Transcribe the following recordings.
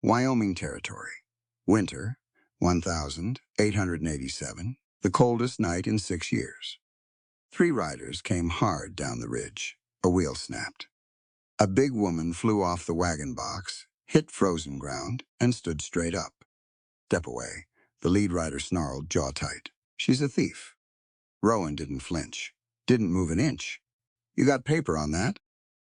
Wyoming Territory. Winter, 1,887, the coldest night in 6 years. 3 riders came hard down the ridge. A wheel snapped. A big woman flew off the wagon box, hit frozen ground, and stood straight up. Step away. The lead rider snarled, jaw tight. She's a thief. Rowan didn't flinch. Didn't move an inch. You got paper on that?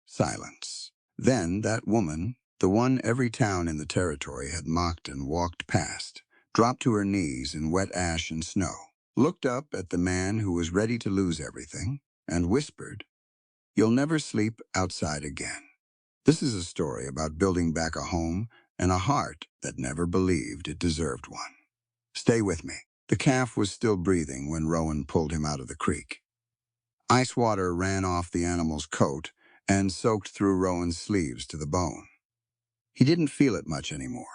Silence. Then that woman, the one every town in the territory had mocked and walked past, dropped to her knees in wet ash and snow, looked up at the man who was ready to lose everything, and whispered, "You'll never sleep outside again." This is a story about building back a home and a heart that never believed it deserved one. Stay with me. The calf was still breathing when Rowan pulled him out of the creek. Ice water ran off the animal's coat and soaked through Rowan's sleeves to the bone. He didn't feel it much anymore.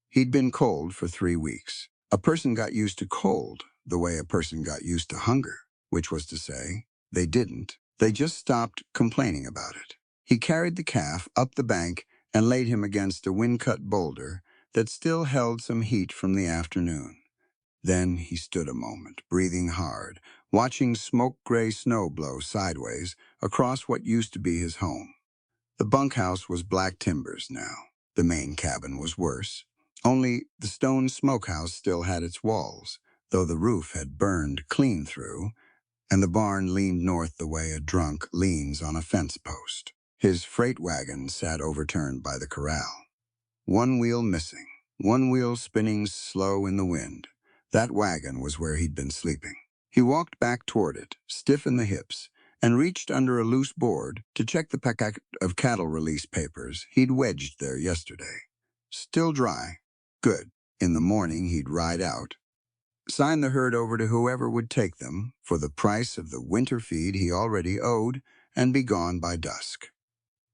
He'd been cold for 3 weeks. A person got used to cold the way a person got used to hunger, which was to say, they didn't. They just stopped complaining about it. He carried the calf up the bank and laid him against a wind-cut boulder that still held some heat from the afternoon. Then he stood a moment, breathing hard, watching smoke-gray snow blow sideways across what used to be his home. The bunkhouse was black timbers now. The main cabin was worse. Only the stone smokehouse still had its walls, though the roof had burned clean through, and the barn leaned north the way a drunk leans on a fence post. His freight wagon sat overturned by the corral. One wheel missing, one wheel spinning slow in the wind. That wagon was where he'd been sleeping. He walked back toward it, stiff in the hips, and reached under a loose board to check the packet of cattle release papers he'd wedged there yesterday. Still dry. Good. In the morning, he'd ride out, sign the herd over to whoever would take them for the price of the winter feed he already owed, and be gone by dusk.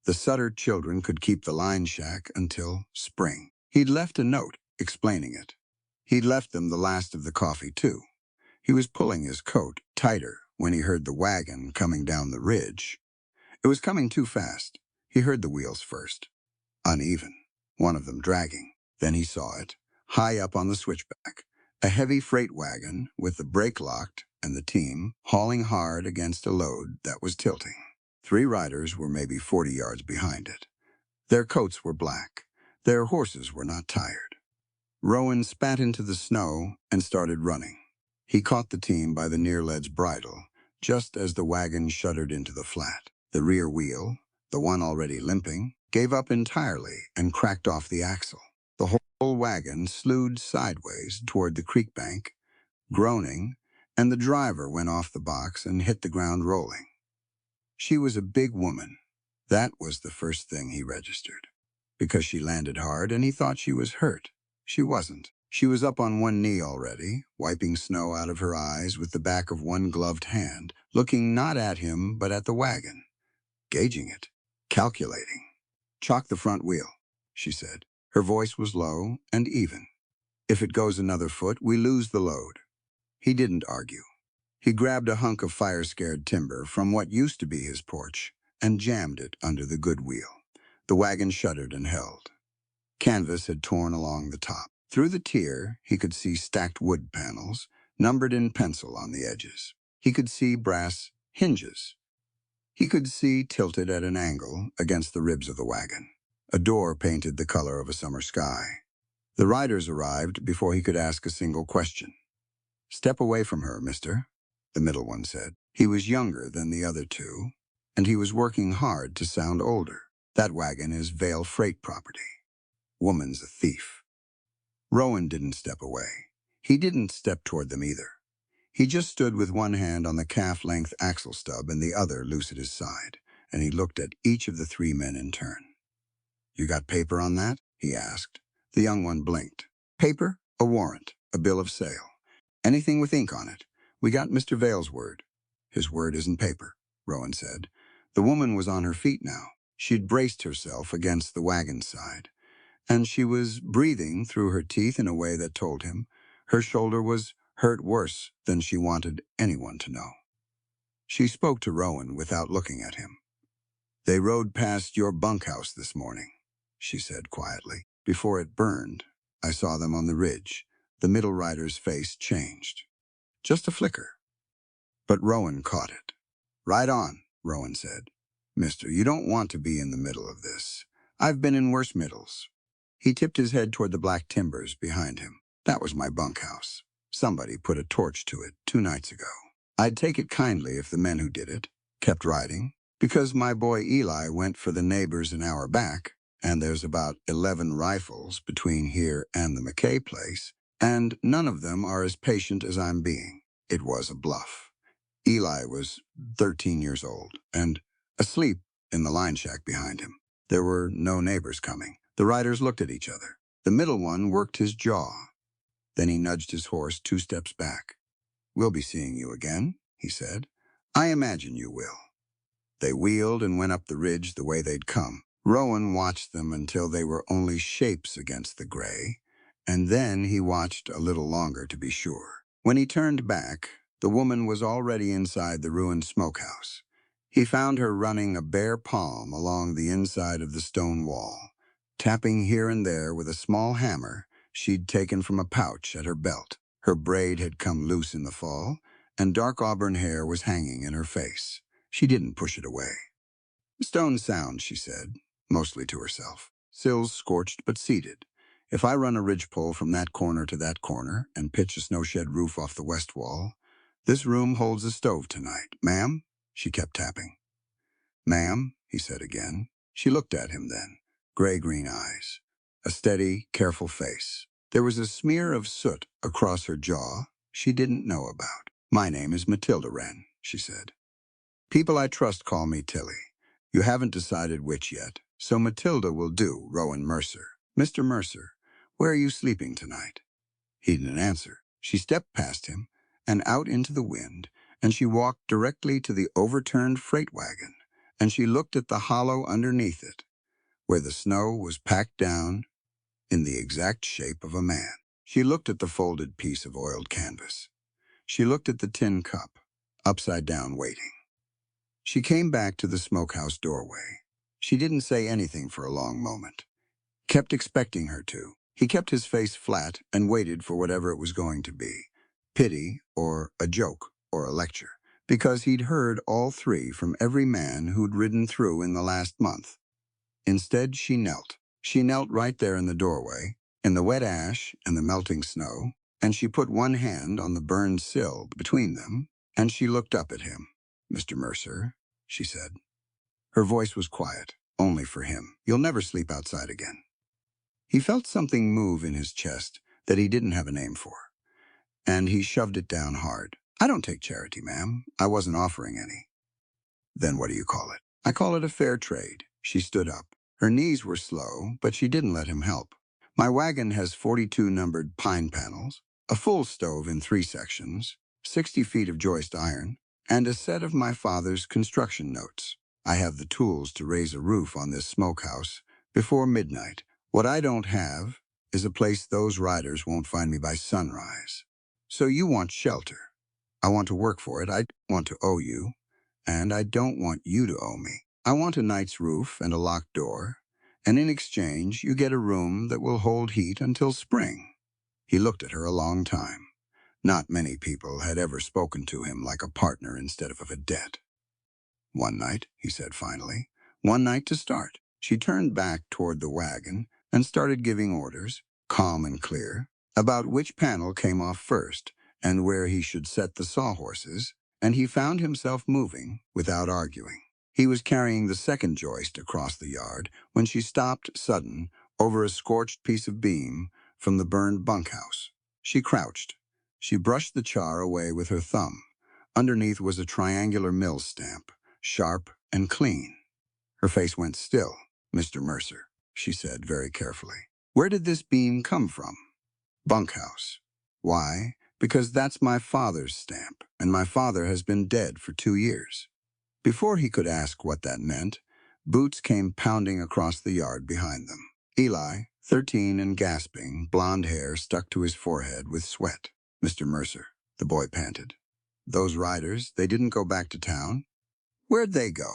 The Sutter children could keep the line shack until spring. He'd left a note explaining it. He'd left them the last of the coffee, too. He was pulling his coat tighter when he heard the wagon coming down the ridge. It was coming too fast. He heard the wheels first. Uneven, one of them dragging. Then he saw it, high up on the switchback. A heavy freight wagon with the brake locked and the team hauling hard against a load that was tilting. 3 riders were maybe 40 yards behind it. Their coats were black. Their horses were not tired. Rowan spat into the snow and started running. He caught the team by the near led's bridle, just as the wagon shuddered into the flat. The rear wheel, the one already limping, gave up entirely and cracked off the axle. The whole wagon slewed sideways toward the creek bank, groaning, and the driver went off the box and hit the ground rolling. She was a big woman. That was the first thing he registered. Because she landed hard and he thought she was hurt. She wasn't. She was up on one knee already, wiping snow out of her eyes with the back of one gloved hand, looking not at him but at the wagon, gauging it, calculating. "Chalk the front wheel," she said. Her voice was low and even. "If it goes another foot, we lose the load." He didn't argue. He grabbed a hunk of fire-scared timber from what used to be his porch and jammed it under the good wheel. The wagon shuddered and held. Canvas had torn along the top. Through the tier, he could see stacked wood panels, numbered in pencil on the edges. He could see brass hinges. He could see, tilted at an angle against the ribs of the wagon, a door painted the color of a summer sky. The riders arrived before he could ask a single question. "Step away from her, mister," the middle one said. He was younger than the other 2, and he was working hard to sound older. "That wagon is Vail freight property. Woman's a thief." Rowan didn't step away. He didn't step toward them either. He just stood with one hand on the calf-length axle stub and the other loose at his side, and he looked at each of the 3 men in turn. "You got paper on that?" he asked. The young one blinked. "Paper? A warrant, a bill of sale. Anything with ink on it. We got Mr. Vail's word." "His word isn't paper," Rowan said. The woman was on her feet now. She'd braced herself against the wagon side, and she was breathing through her teeth in a way that told him her shoulder was hurt worse than she wanted anyone to know. She spoke to Rowan without looking at him. "They rode past your bunkhouse this morning," she said quietly. Before it burned, I saw them on the ridge. The middle rider's face changed. Just a flicker. But Rowan caught it. "Right on," Rowan said. "Mister, you don't want to be in the middle of this. I've been in worse middles." He tipped his head toward the black timbers behind him. "That was my bunkhouse. Somebody put a torch to it 2 nights ago. I'd take it kindly if the men who did it kept riding, because my boy Eli went for the neighbors an hour back, and there's about 11 rifles between here and the McKay place, and none of them are as patient as I'm being." It was a bluff. Eli was 13 years old and asleep in the line shack behind him. There were no neighbors coming. The riders looked at each other. The middle one worked his jaw. Then he nudged his horse 2 steps back. "We'll be seeing you again," he said. "I imagine you will." They wheeled and went up the ridge the way they'd come. Rowan watched them until they were only shapes against the gray, and then he watched a little longer to be sure. When he turned back, the woman was already inside the ruined smokehouse. He found her running a bare palm along the inside of the stone wall, tapping here and there with a small hammer she'd taken from a pouch at her belt. Her braid had come loose in the fall, and dark auburn hair was hanging in her face. She didn't push it away. "Stone sound," she said, mostly to herself. "Sills scorched but seated. If I run a ridgepole from that corner to that corner and pitch a snowshed roof off the west wall, this room holds a stove tonight. Ma'am?" She kept tapping. "Ma'am," he said again. She looked at him then, gray-green eyes, a steady, careful face. There was a smear of soot across her jaw she didn't know about. "My name is Matilda Wren," she said. "People I trust call me Tilly. You haven't decided which yet, so Matilda will do, Rowan Mercer. Mr. Mercer, where are you sleeping tonight?" He didn't answer. She stepped past him and out into the wind, and she walked directly to the overturned freight wagon, and she looked at the hollow underneath it, where the snow was packed down in the exact shape of a man. She looked at the folded piece of oiled canvas. She looked at the tin cup, upside down waiting. She came back to the smokehouse doorway. She didn't say anything for a long moment. Kept expecting her to. He kept his face flat and waited for whatever it was going to be. Pity, or a joke, or a lecture. Because he'd heard all three from every man who'd ridden through in the last month. Instead, she knelt. She knelt right there in the doorway, in the wet ash and the melting snow, and she put one hand on the burned sill between them, and she looked up at him. "Mr. Mercer," she said. Her voice was quiet, only for him. "You'll never sleep outside again." He felt something move in his chest that he didn't have a name for, and he shoved it down hard. "I don't take charity, ma'am. I wasn't offering any." "Then what do you call it?" "I call it a fair trade." She stood up. Her knees were slow, but she didn't let him help. "My wagon has 42 numbered pine panels, a full stove in 3 sections, 60 feet of joist iron, and a set of my father's construction notes. I have the tools to raise a roof on this smokehouse before midnight. What I don't have is a place those riders won't find me by sunrise. So you want shelter. I want to work for it. I want to owe you, and I don't want you to owe me. I want a night's roof and a locked door, and in exchange you get a room that will hold heat until spring." He looked at her a long time. Not many people had ever spoken to him like a partner instead of a debt. "One night," he said finally. "One night to start." She turned back toward the wagon and started giving orders, calm and clear, about which panel came off first and where he should set the sawhorses, and he found himself moving without arguing. He was carrying the second joist across the yard when she stopped sudden over a scorched piece of beam from the burned bunkhouse. She crouched. She brushed the char away with her thumb. Underneath was a triangular mill stamp, sharp and clean. Her face went still. "Mr. Mercer," she said very carefully. "Where did this beam come from?" "Bunkhouse." "Why?" "Because that's my father's stamp, and my father has been dead for 2 years." Before he could ask what that meant, boots came pounding across the yard behind them. Eli, 13 and gasping, blonde hair stuck to his forehead with sweat. "Mr. Mercer," the boy panted. "Those riders, they didn't go back to town?" "Where'd they go?"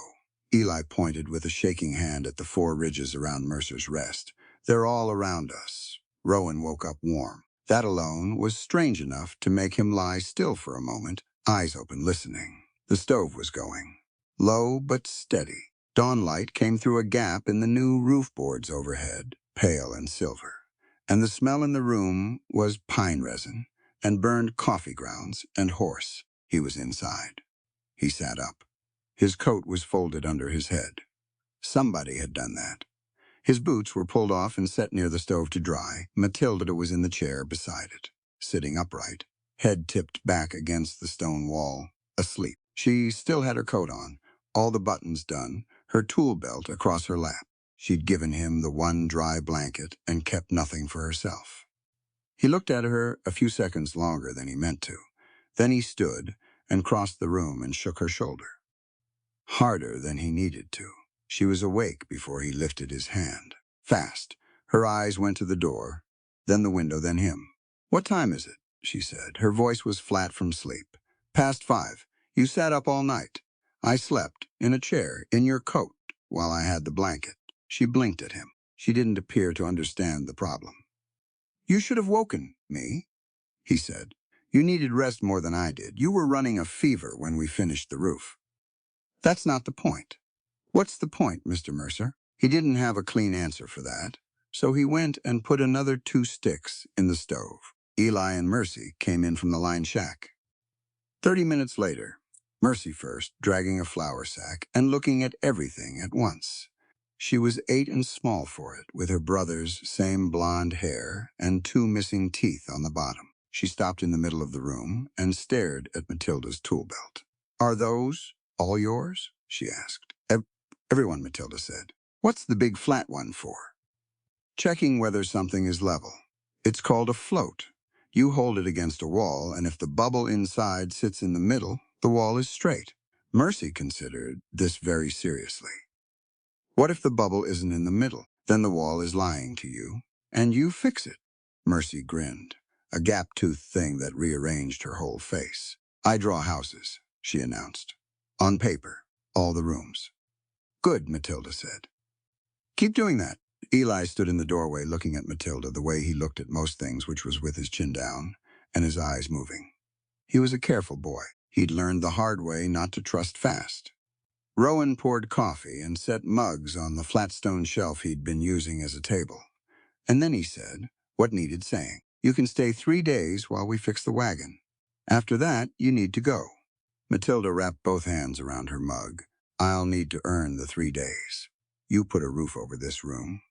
Eli pointed with a shaking hand at the 4 ridges around Mercer's rest. They're all around us. Rowan woke up warm. That alone was strange enough to make him lie still for a moment, eyes open, listening. The stove was going. Low but steady. Dawn light came through a gap in the new roof boards overhead, pale and silver. And the smell in the room was pine resin and burned coffee grounds and horse. He was inside. He sat up. His coat was folded under his head. Somebody had done that. His boots were pulled off and set near the stove to dry. Matilda was in the chair beside it, sitting upright, head tipped back against the stone wall, asleep. She still had her coat on, all the buttons done, her tool belt across her lap. She'd given him the one dry blanket and kept nothing for herself. He looked at her a few seconds longer than he meant to. Then he stood and crossed the room and shook her shoulder. Harder than he needed to. She was awake before he lifted his hand. Fast. Her eyes went to the door, then the window, then him. "What time is it?" she said. Her voice was flat from sleep. "Past 5. You sat up all night. I slept, in a chair, in your coat, while I had the blanket." She blinked at him. She didn't appear to understand the problem. "You should have woken me," he said. "You needed rest more than I did. You were running a fever when we finished the roof." "That's not the point." "What's the point, Mr. Mercer?" He didn't have a clean answer for that, so he went and put another 2 sticks in the stove. Eli and Mercy came in from the line shack. 30 minutes later, Mercy first, dragging a flour sack and looking at everything at once. She was 8 and small for it, with her brother's same blonde hair and 2 missing teeth on the bottom. She stopped in the middle of the room and stared at Matilda's tool belt. "Are those all yours?" she asked. Everyone," Matilda said. "What's the big flat one for?" "Checking whether something is level. It's called a float. You hold it against a wall, and if the bubble inside sits in the middle, the wall is straight." Mercy considered this very seriously. "What if the bubble isn't in the middle? Then the wall is lying to you, and you fix it." Mercy grinned, a gap-toothed thing that rearranged her whole face. "I draw houses," she announced. "On paper, all the rooms." "Good," Matilda said. "Keep doing that." Eli stood in the doorway looking at Matilda the way he looked at most things, which was with his chin down and his eyes moving. He was a careful boy. He'd learned the hard way not to trust fast. Rowan poured coffee and set mugs on the flat stone shelf he'd been using as a table. And then he said what needed saying. "You can stay 3 days while we fix the wagon. After that, you need to go." Matilda wrapped both hands around her mug. "I'll need to earn the 3 days. You put a roof over this room.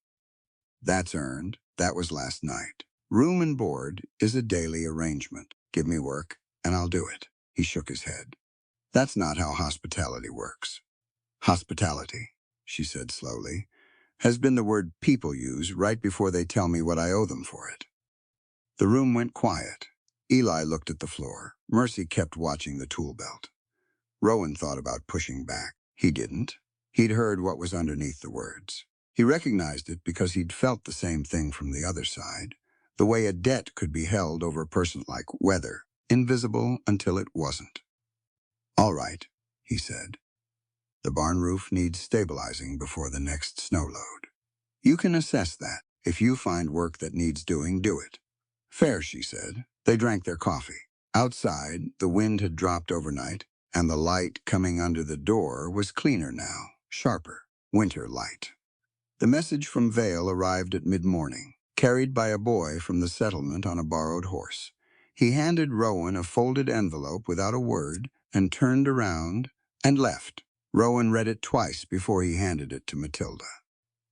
That's earned. That was last night. Room and board is a daily arrangement. Give me work, and I'll do it." He shook his head. "That's not how hospitality works." "Hospitality," she said slowly, "has been the word people use right before they tell me what I owe them for it." The room went quiet. Eli looked at the floor. Mercy kept watching the tool belt. Rowan thought about pushing back. He didn't. He'd heard what was underneath the words. He recognized it because he'd felt the same thing from the other side, the way a debt could be held over a person like weather, invisible until it wasn't. "All right," he said. "The barn roof needs stabilizing before the next snow load. You can assess that. If you find work that needs doing, do it." "Fair," she said. They drank their coffee. Outside, the wind had dropped overnight, and the light coming under the door was cleaner now, sharper, winter light. The message from Vale arrived at mid-morning, carried by a boy from the settlement on a borrowed horse. He handed Rowan a folded envelope without a word and turned around and left. Rowan read it twice before he handed it to Matilda.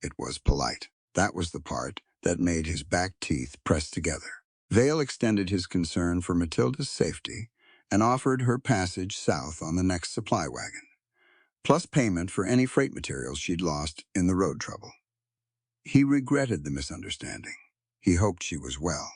It was polite. That was the part that made his back teeth press together. Vale extended his concern for Matilda's safety and offered her passage south on the next supply wagon, plus payment for any freight materials she'd lost in the road trouble. He regretted the misunderstanding. He hoped she was well.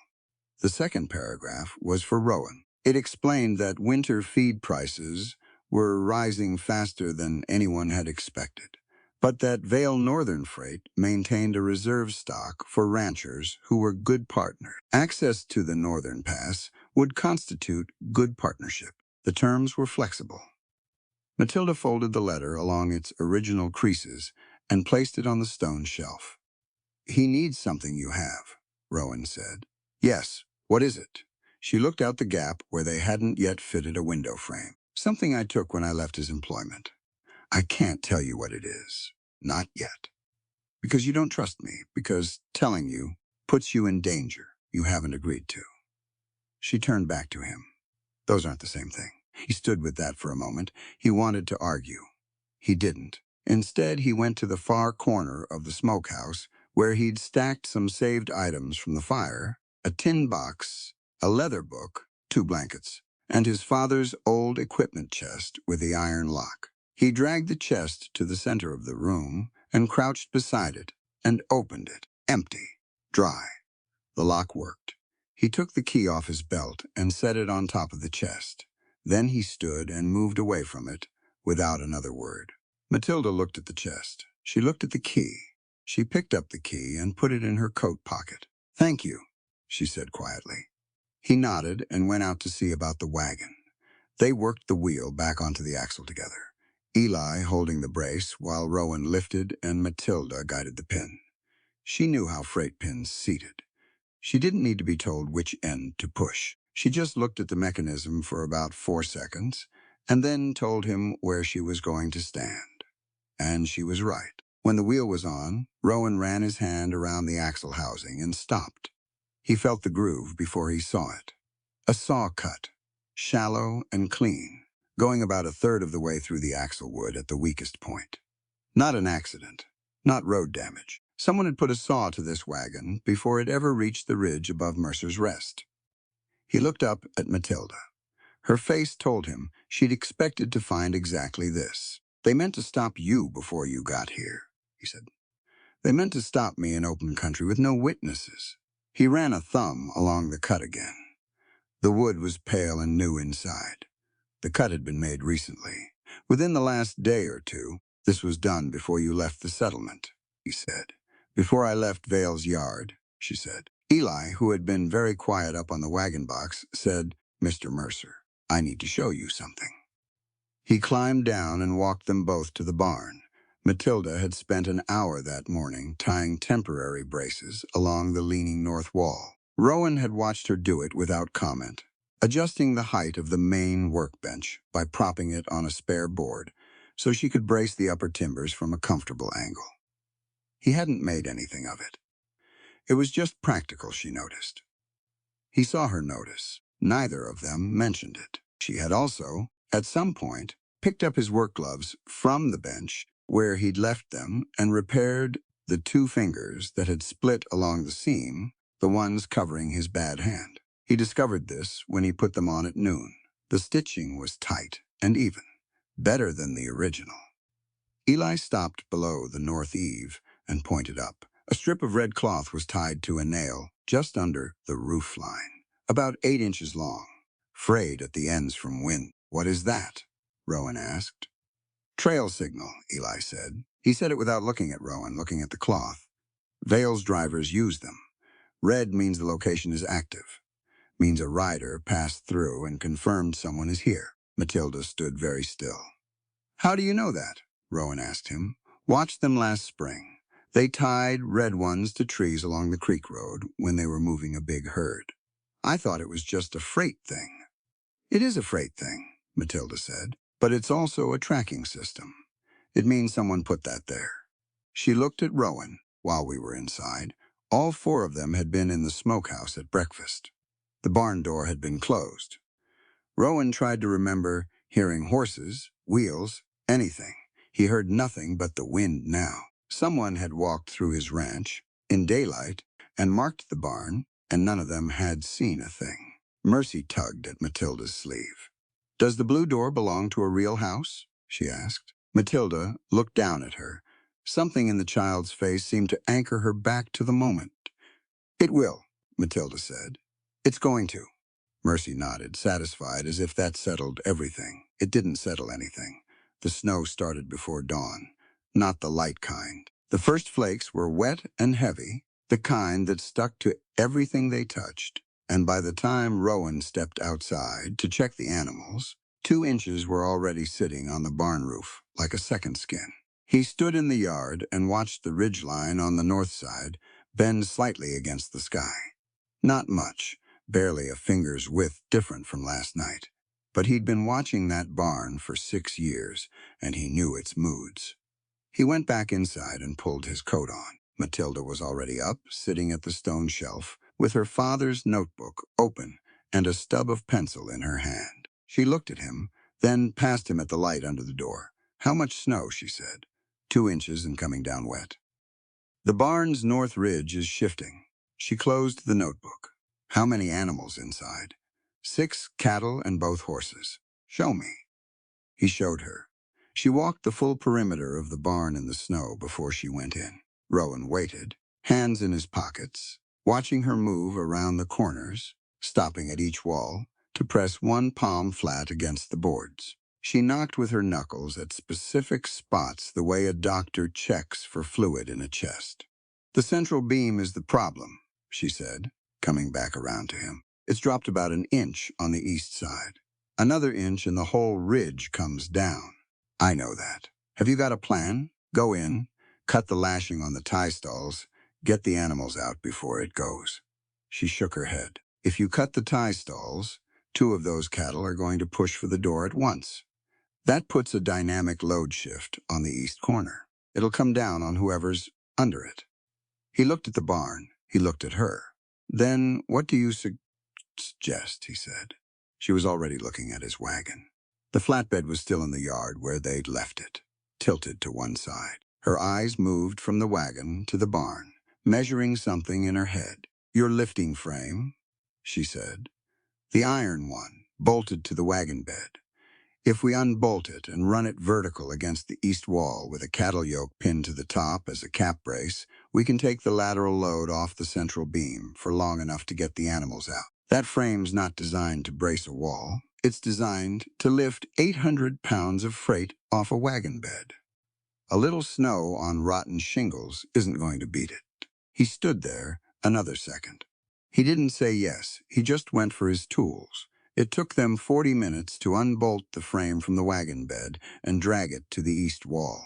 The second paragraph was for Rowan. It explained that winter feed prices were rising faster than anyone had expected, but that Vale Northern Freight maintained a reserve stock for ranchers who were good partners. Access to the Northern Pass would constitute good partnership. The terms were flexible. Matilda folded the letter along its original creases and placed it on the stone shelf. He needs something you have, Rowan said. Yes, what is it? She looked out the gap where they hadn't yet fitted a window frame. Something I took when I left his employment. I can't tell you what it is. Not yet. Because you don't trust me. Because telling you puts you in danger you haven't agreed to. She turned back to him. Those aren't the same thing. He stood with that for a moment. He wanted to argue. He didn't. Instead, he went to the far corner of the smokehouse where he'd stacked some saved items from the fire, a tin box, a leather book, 2 blankets, and his father's old equipment chest with the iron lock. He dragged the chest to the center of the room and crouched beside it and opened it, empty, dry. The lock worked. He took the key off his belt and set it on top of the chest. Then he stood and moved away from it without another word. Matilda looked at the chest. She looked at the key. She picked up the key and put it in her coat pocket. Thank you, she said quietly. He nodded and went out to see about the wagon. They worked the wheel back onto the axle together, Eli holding the brace while Rowan lifted and Matilda guided the pin. She knew how freight pins seated. She didn't need to be told which end to push. She just looked at the mechanism for about 4 seconds and then told him where she was going to stand. And she was right. When the wheel was on, Rowan ran his hand around the axle housing and stopped. He felt the groove before he saw it. A saw cut, shallow and clean, going about 1/3 of the way through the axle wood at the weakest point. Not an accident, not road damage. Someone had put a saw to this wagon before it ever reached the ridge above Mercer's Rest. He looked up at Matilda. Her face told him she'd expected to find exactly this. They meant to stop you before you got here, he said. They meant to stop me in open country with no witnesses. He ran a thumb along the cut again. The wood was pale and new inside. The cut had been made recently. Within the last day or two, this was done before you left the settlement, he said. Before I left Vale's yard, she said. Eli, who had been very quiet up on the wagon box, said, Mr. Mercer, I need to show you something. He climbed down and walked them both to the barn. Matilda had spent an hour that morning tying temporary braces along the leaning north wall. Rowan had watched her do it without comment, adjusting the height of the main workbench by propping it on a spare board so she could brace the upper timbers from a comfortable angle. He hadn't made anything of it. It was just practical, she noticed. He saw her notice. Neither of them mentioned it. She had also, at some point, picked up his work gloves from the bench where he'd left them and repaired the 2 fingers that had split along the seam, the ones covering his bad hand. He discovered this when he put them on at noon. The stitching was tight and even, better than the original. Eli stopped below the north eave and pointed up. A strip of red cloth was tied to a nail just under the roof line, about 8 inches long, frayed at the ends from wind. What is that? Rowan asked. Trail signal, Eli said. He said it without looking at Rowan, looking at the cloth. Vale's drivers use them. Red means the location is active. Means a rider passed through and confirmed someone is here. Matilda stood very still. How do you know that? Rowan asked him. Watched them last spring. They tied red ones to trees along the creek road when they were moving a big herd. I thought it was just a freight thing. It is a freight thing, Matilda said, but it's also a tracking system. It means someone put that there. She looked at Rowan while we were inside. All 4 of them had been in the smokehouse at breakfast. The barn door had been closed. Rowan tried to remember hearing horses, wheels, anything. He heard nothing but the wind now. Someone had walked through his ranch in daylight and marked the barn, and none of them had seen a thing. Mercy tugged at Matilda's sleeve. Does the blue door belong to a real house? She asked. Matilda looked down at her. Something in the child's face seemed to anchor her back to the moment. It will, Matilda said. It's going to. Mercy nodded, satisfied, as if that settled everything. It didn't settle anything. The snow started before dawn, not the light kind. The first flakes were wet and heavy, the kind that stuck to everything they touched, and by the time Rowan stepped outside to check the animals, 2 inches were already sitting on the barn roof like a second skin. He stood in the yard and watched the ridgeline on the north side bend slightly against the sky. Not much, barely a finger's width different from last night. But he'd been watching that barn for 6 years, and he knew its moods. He went back inside and pulled his coat on. Matilda was already up, sitting at the stone shelf, with her father's notebook open and a stub of pencil in her hand. She looked at him, then passed him at the light under the door. "How much snow?" she said. 2 inches and coming down wet. "The barn's north ridge is shifting." She closed the notebook. "How many animals inside?" "6 cattle and both horses." "Show me." He showed her. She walked the full perimeter of the barn in the snow before she went in. Rowan waited, hands in his pockets, watching her move around the corners, stopping at each wall to press one palm flat against the boards. She knocked with her knuckles at specific spots the way a doctor checks for fluid in a chest. "The central beam is the problem," she said, coming back around to him. "It's dropped about an inch on the east side. Another inch and the whole ridge comes down." "I know that. Have you got a plan?" "Go in, cut the lashing on the tie stalls, get the animals out before it goes." She shook her head. "If you cut the tie stalls, 2 of those cattle are going to push for the door at once. That puts a dynamic load shift on the east corner. It'll come down on whoever's under it." He looked at the barn. He looked at her. "Then what do you suggest?" he said. She was already looking at his wagon. The flatbed was still in the yard where they'd left it, tilted to one side. Her eyes moved from the wagon to the barn, measuring something in her head. "Your lifting frame," she said. "The iron one, bolted to the wagon bed. If we unbolt it and run it vertical against the east wall with a cattle yoke pinned to the top as a cap brace, we can take the lateral load off the central beam for long enough to get the animals out. That frame's not designed to brace a wall. It's designed to lift 800 pounds of freight off a wagon bed. A little snow on rotten shingles isn't going to beat it." He stood there another second. He didn't say yes. He just went for his tools. It took them 40 minutes to unbolt the frame from the wagon bed and drag it to the east wall.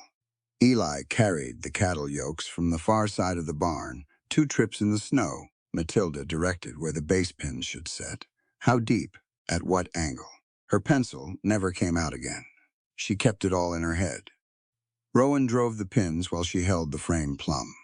Eli carried the cattle yokes from the far side of the barn, 2 trips in the snow. Matilda directed where the base pins should set. How deep? At what angle? Her pencil never came out again. She kept it all in her head. Rowan drove the pins while she held the frame plumb.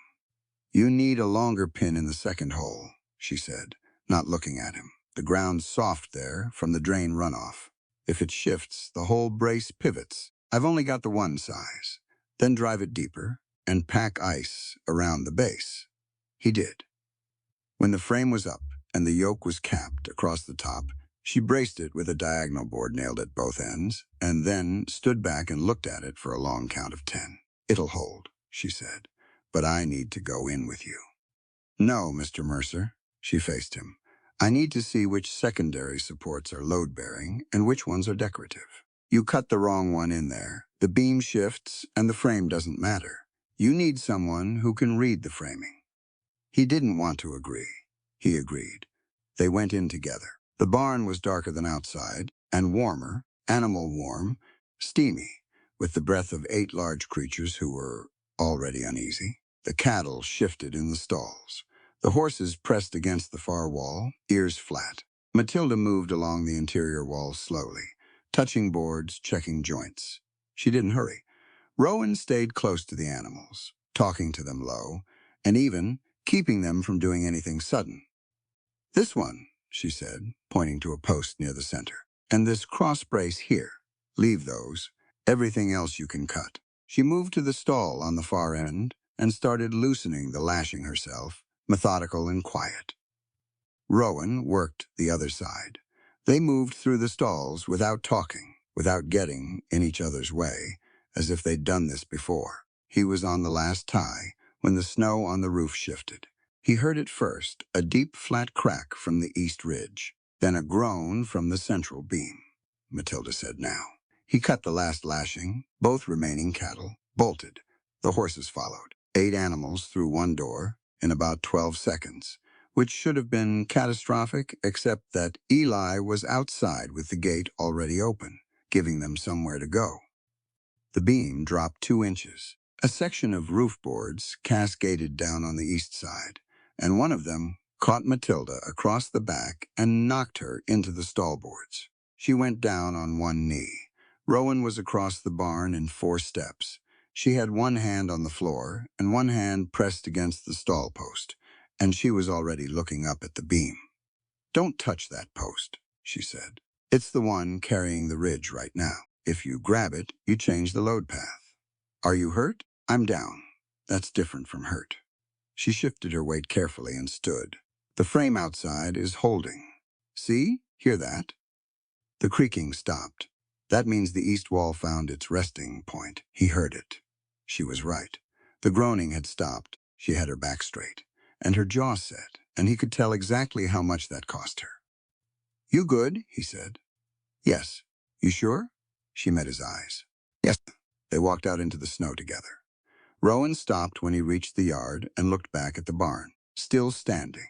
"You need a longer pin in the second hole," she said, not looking at him. "The ground's soft there from the drain runoff. If it shifts, the whole brace pivots. I've only got the one size. Then drive it deeper and pack ice around the base." He did. When the frame was up and the yoke was capped across the top, she braced it with a diagonal board nailed at both ends, and then stood back and looked at it for a long count of 10. "It'll hold," she said, "but I need to go in with you." "No, Mr. Mercer," she faced him. "I need to see which secondary supports are load-bearing and which ones are decorative. You cut the wrong one in there. The beam shifts and the frame doesn't matter. You need someone who can read the framing." He didn't want to agree. He agreed. They went in together. The barn was darker than outside, and warmer, animal warm, steamy, with the breath of 8 large creatures who were already uneasy. The cattle shifted in the stalls. The horses pressed against the far wall, ears flat. Matilda moved along the interior wall slowly, touching boards, checking joints. She didn't hurry. Rowan stayed close to the animals, talking to them low, and even keeping them from doing anything sudden. "This one," she said, pointing to a post near the center. "And this cross brace here. Leave those. Everything else you can cut." She moved to the stall on the far end and started loosening the lashing herself, methodical and quiet. Rowan worked the other side. They moved through the stalls without talking, without getting in each other's way, as if they'd done this before. He was on the last tie when the snow on the roof shifted. He heard it first, a deep, flat crack from the east ridge, then a groan from the central beam. Matilda said now. He cut the last lashing, both remaining cattle, bolted. The horses followed. 8 animals through one door in about 12 seconds, which should have been catastrophic, except that Eli was outside with the gate already open, giving them somewhere to go. The beam dropped 2 inches, A section of roof boards cascaded down on the east side, and one of them caught Matilda across the back and knocked her into the stall boards. She went down on one knee. Rowan was across the barn in 4 steps. She had one hand on the floor and one hand pressed against the stall post, and she was already looking up at the beam. "Don't touch that post," she said. "It's the one carrying the ridge right now. If you grab it, you change the load path. Are you hurt? I'm down. That's different from hurt." She shifted her weight carefully and stood. "The frame outside is holding. See? Hear that?" The creaking stopped. That means the east wall found its resting point. He heard it. She was right. The groaning had stopped. She had her back straight, and her jaw set, and he could tell exactly how much that cost her. "You good?" he said. "Yes. You sure?" She met his eyes. "Yes." They walked out into the snow together. Rowan stopped when he reached the yard and looked back at the barn, still standing,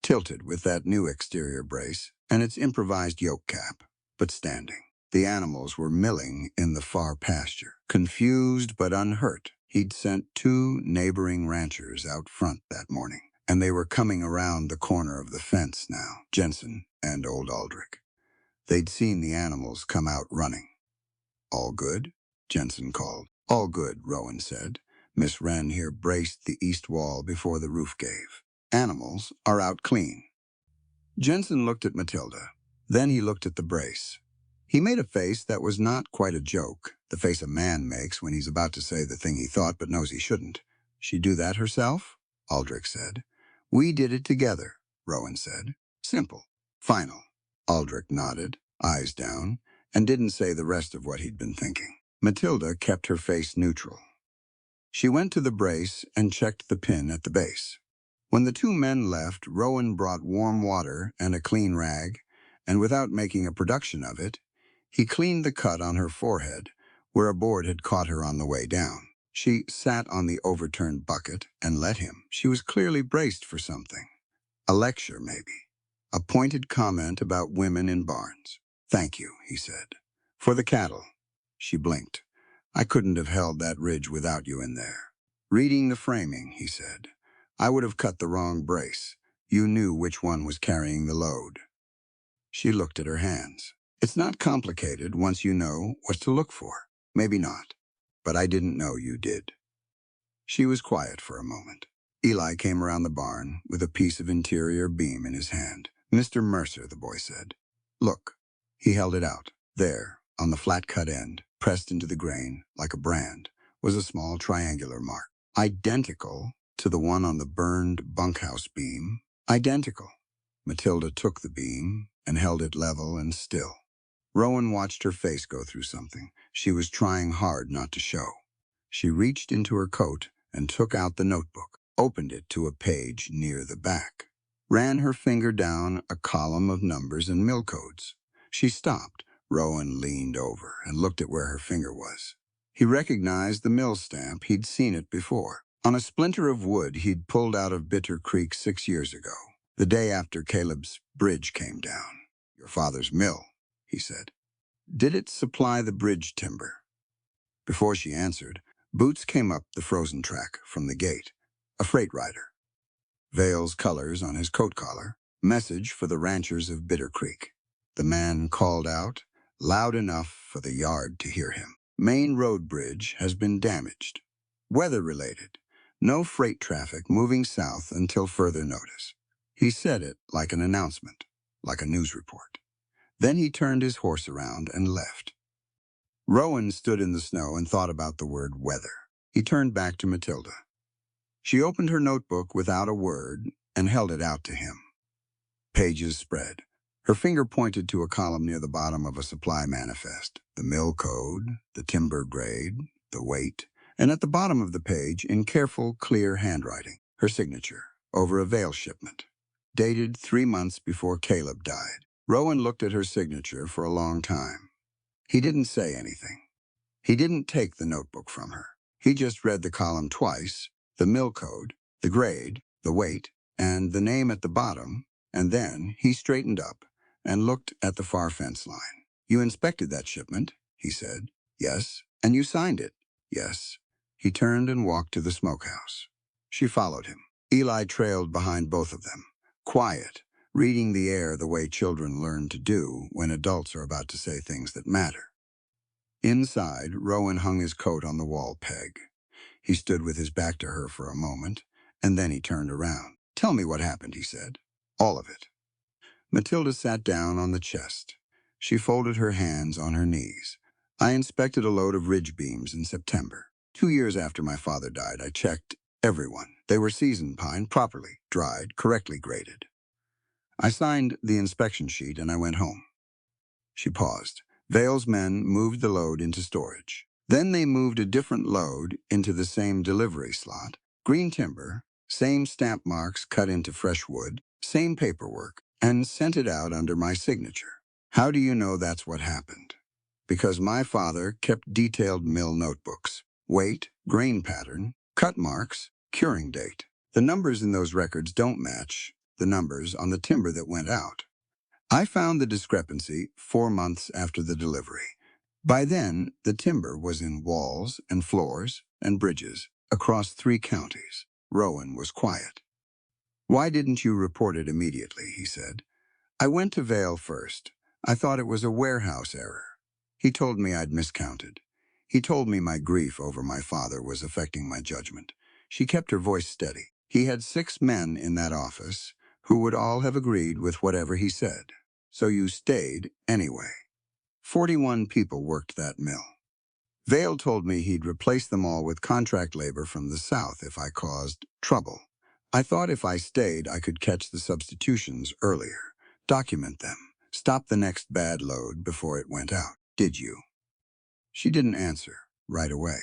tilted with that new exterior brace and its improvised yoke cap, but standing. The animals were milling in the far pasture, confused but unhurt. He'd sent 2 neighboring ranchers out front that morning, and they were coming around the corner of the fence now, Jensen and old Aldrich. They'd seen the animals come out running. "All good?" Jensen called. "All good," Rowan said. "Miss Wren here braced the east wall before the roof gave. Animals are out clean." Jensen looked at Matilda. Then he looked at the brace. He made a face that was not quite a joke, the face a man makes when he's about to say the thing he thought but knows he shouldn't. "She do that herself?" Aldrich said. "We did it together," Rowan said. "Simple. Final." Aldrich nodded, eyes down, and didn't say the rest of what he'd been thinking. Matilda kept her face neutral. She went to the brace and checked the pin at the base. When the 2 men left, Rowan brought warm water and a clean rag, and without making a production of it, he cleaned the cut on her forehead, where a board had caught her on the way down. She sat on the overturned bucket and let him. She was clearly braced for something. A lecture, maybe. A pointed comment about women in barns. "Thank you," he said. "For the cattle." She blinked. "I couldn't have held that ridge without you in there." "Reading the framing," he said. "I would have cut the wrong brace. You knew which one was carrying the load." She looked at her hands. "It's not complicated once you know what to look for. Maybe not. But I didn't know you did." She was quiet for a moment. Eli came around the barn with a piece of interior beam in his hand. "Mr. Mercer," the boy said. "Look." He held it out. There, on the flat cut end, pressed into the grain like a brand, was a small triangular mark. Identical to the one on the burned bunkhouse beam. Identical. Matilda took the beam and held it level and still. Rowan watched her face go through something. She was trying hard not to show. She reached into her coat and took out the notebook, opened it to a page near the back, ran her finger down a column of numbers and mill codes. She stopped. Rowan leaned over and looked at where her finger was. He recognized the mill stamp. He'd seen it before. On a splinter of wood he'd pulled out of Bitter Creek 6 years ago, the day after Caleb's bridge came down. "Your father's mill," he said. "Did it supply the bridge timber?" Before she answered, Boots came up the frozen track from the gate. A freight rider. Vale's colors on his coat collar. Message for the ranchers of Bitter Creek. The man called out, loud enough for the yard to hear him. "Main road bridge has been damaged. Weather-related. No freight traffic moving south until further notice." He said it like an announcement, like a news report. Then he turned his horse around and left. Rowan stood in the snow and thought about the word weather. He turned back to Matilda. She opened her notebook without a word and held it out to him. Pages spread. Her finger pointed to a column near the bottom of a supply manifest. The mill code, the timber grade, the weight, and at the bottom of the page, in careful, clear handwriting, her signature, over a Vale shipment, dated 3 months before Caleb died. Rowan looked at her signature for a long time. He didn't say anything. He didn't take the notebook from her. He just read the column twice, the mill code, the grade, the weight, and the name at the bottom, and then he straightened up and looked at the far fence line. "You inspected that shipment?" he said. "Yes." "And you signed it?" "Yes." He turned and walked to the smokehouse. She followed him. Eli trailed behind both of them, quiet, reading the air the way children learn to do when adults are about to say things that matter. Inside, Rowan hung his coat on the wall peg. He stood with his back to her for a moment, and then he turned around. "Tell me what happened," he said. "All of it." Matilda sat down on the chest. She folded her hands on her knees. "I inspected a load of ridge beams in September. 2 years after my father died, I checked everyone. They were seasoned pine, properly dried, correctly graded. I signed the inspection sheet and I went home." She paused. Vale's men moved the load into storage. Then they moved a different load into the same delivery slot. Green timber, same stamp marks cut into fresh wood, same paperwork, and sent it out under my signature. "How do you know that's what happened?" "Because my father kept detailed mill notebooks. Weight, grain pattern, cut marks, curing date. The numbers in those records don't match the numbers on the timber that went out. I found the discrepancy 4 months after the delivery. By then, the timber was in walls and floors and bridges across 3 counties. Rowan was quiet. "Why didn't you report it immediately?" he said. "I went to Vale first. I thought it was a warehouse error. He told me I'd miscounted. He told me my grief over my father was affecting my judgment." She kept her voice steady. "He had 6 men in that office who would all have agreed with whatever he said. So you stayed anyway. 41 people worked that mill. Vale told me he'd replace them all with contract labor from the South if I caused trouble. I thought if I stayed, I could catch the substitutions earlier, document them, stop the next bad load before it went out. Did you?" She didn't answer right away.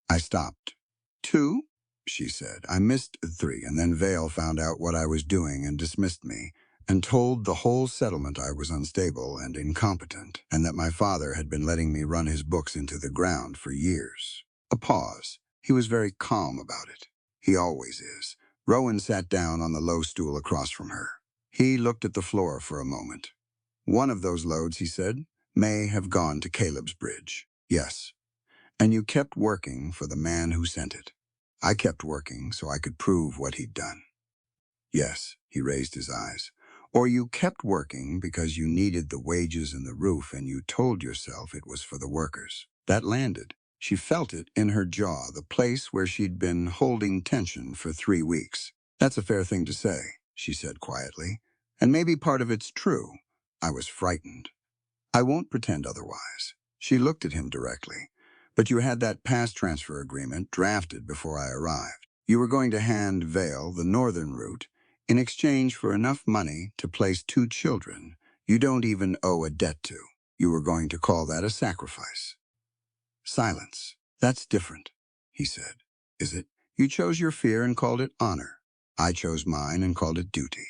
"I stopped 2, she said. "I missed 3, and then Vale found out what I was doing and dismissed me, and told the whole settlement I was unstable and incompetent, and that my father had been letting me run his books into the ground for years." A pause. He was very calm about it. He always is. Rowan sat down on the low stool across from her. He looked at the floor for a moment. "One of those loads," he said, "may have gone to Caleb's bridge." "Yes. And you kept working for the man who sent it." "I kept working so I could prove what he'd done." "Yes," he raised his eyes. "Or you kept working because you needed the wages and the roof and you told yourself it was for the workers." That landed. She felt it in her jaw, the place where she'd been holding tension for 3 weeks. "That's a fair thing to say," she said quietly. "And maybe part of it's true. I was frightened. I won't pretend otherwise." She looked at him directly. "But you had that pass transfer agreement drafted before I arrived. You were going to hand Vale the northern route in exchange for enough money to place 2 children you don't even owe a debt to. You were going to call that a sacrifice." Silence. "That's different," he said. "Is it? You chose your fear and called it honor. I chose mine and called it duty.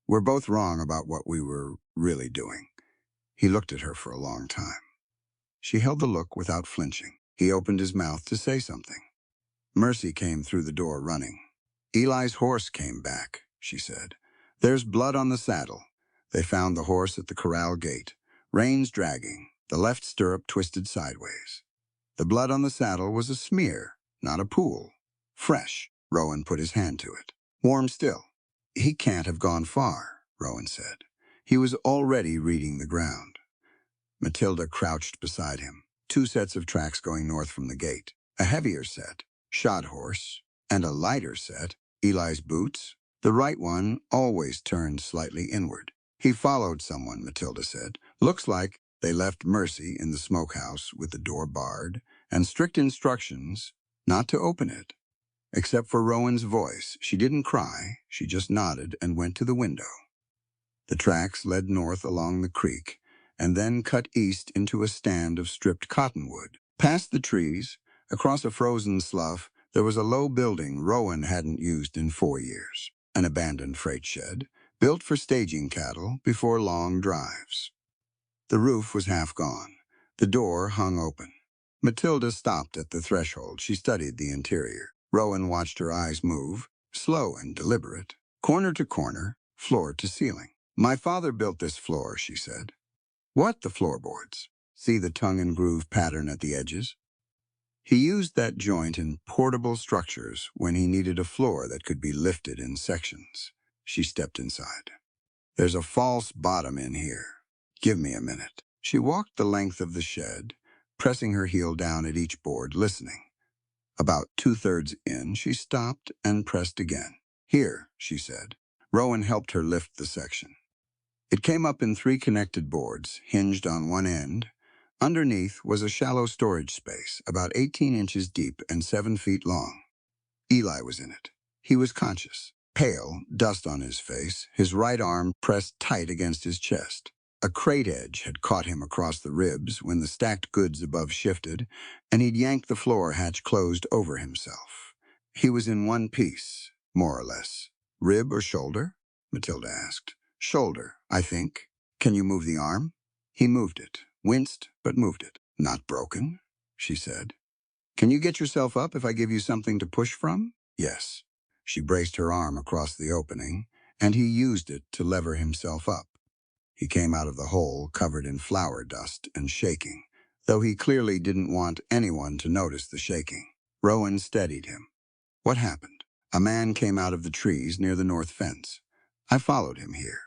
We're both wrong about what we were really doing." He looked at her for a long time. She held the look without flinching. He opened his mouth to say something. Mercy came through the door running. "Eli's horse came back," she said. "There's blood on the saddle." They found the horse at the corral gate. Reins dragging, the left stirrup twisted sideways. The blood on the saddle was a smear, not a pool. Fresh. Rowan put his hand to it. Warm still. "He can't have gone far," Rowan said. He was already reading the ground. Matilda crouched beside him. 2 sets of tracks going north from the gate. A heavier set, shod horse, and a lighter set, Eli's boots. The right one always turned slightly inward. "He followed someone," Matilda said. "Looks like they left Mercy in the smokehouse with the door barred and strict instructions not to open it." Except for Rowan's voice, she didn't cry. She just nodded and went to the window. The tracks led north along the creek and then cut east into a stand of stripped cottonwood. Past the trees, across a frozen slough, there was a low building Rowan hadn't used in 4 years. An abandoned freight shed, built for staging cattle before long drives. The roof was half gone. The door hung open. Matilda stopped at the threshold. She studied the interior. Rowan watched her eyes move, slow and deliberate, corner to corner, floor to ceiling. "My father built this floor," she said. "What?" "The floorboards. See the tongue and groove pattern at the edges?" He used that joint in portable structures when he needed a floor that could be lifted in sections. She stepped inside. There's a false bottom in here. Give me a minute. She walked the length of the shed, pressing her heel down at each board, listening. About 2/3 in, she stopped and pressed again. Here, she said. Rowan helped her lift the section. It came up in 3 connected boards, hinged on one end. Underneath was a shallow storage space, about 18 inches deep and 7 feet long. Eli was in it. He was conscious, pale, dust on his face, his right arm pressed tight against his chest. A crate edge had caught him across the ribs when the stacked goods above shifted, and he'd yanked the floor hatch closed over himself. He was in one piece, more or less. Rib or shoulder? Matilda asked. Shoulder, I think. Can you move the arm? He moved it, winced, but moved it. Not broken, she said. Can you get yourself up if I give you something to push from? Yes. She braced her arm across the opening, and he used it to lever himself up. He came out of the hole covered in flour dust and shaking, though he clearly didn't want anyone to notice the shaking. Rowan steadied him. What happened? A man came out of the trees near the north fence. I followed him here.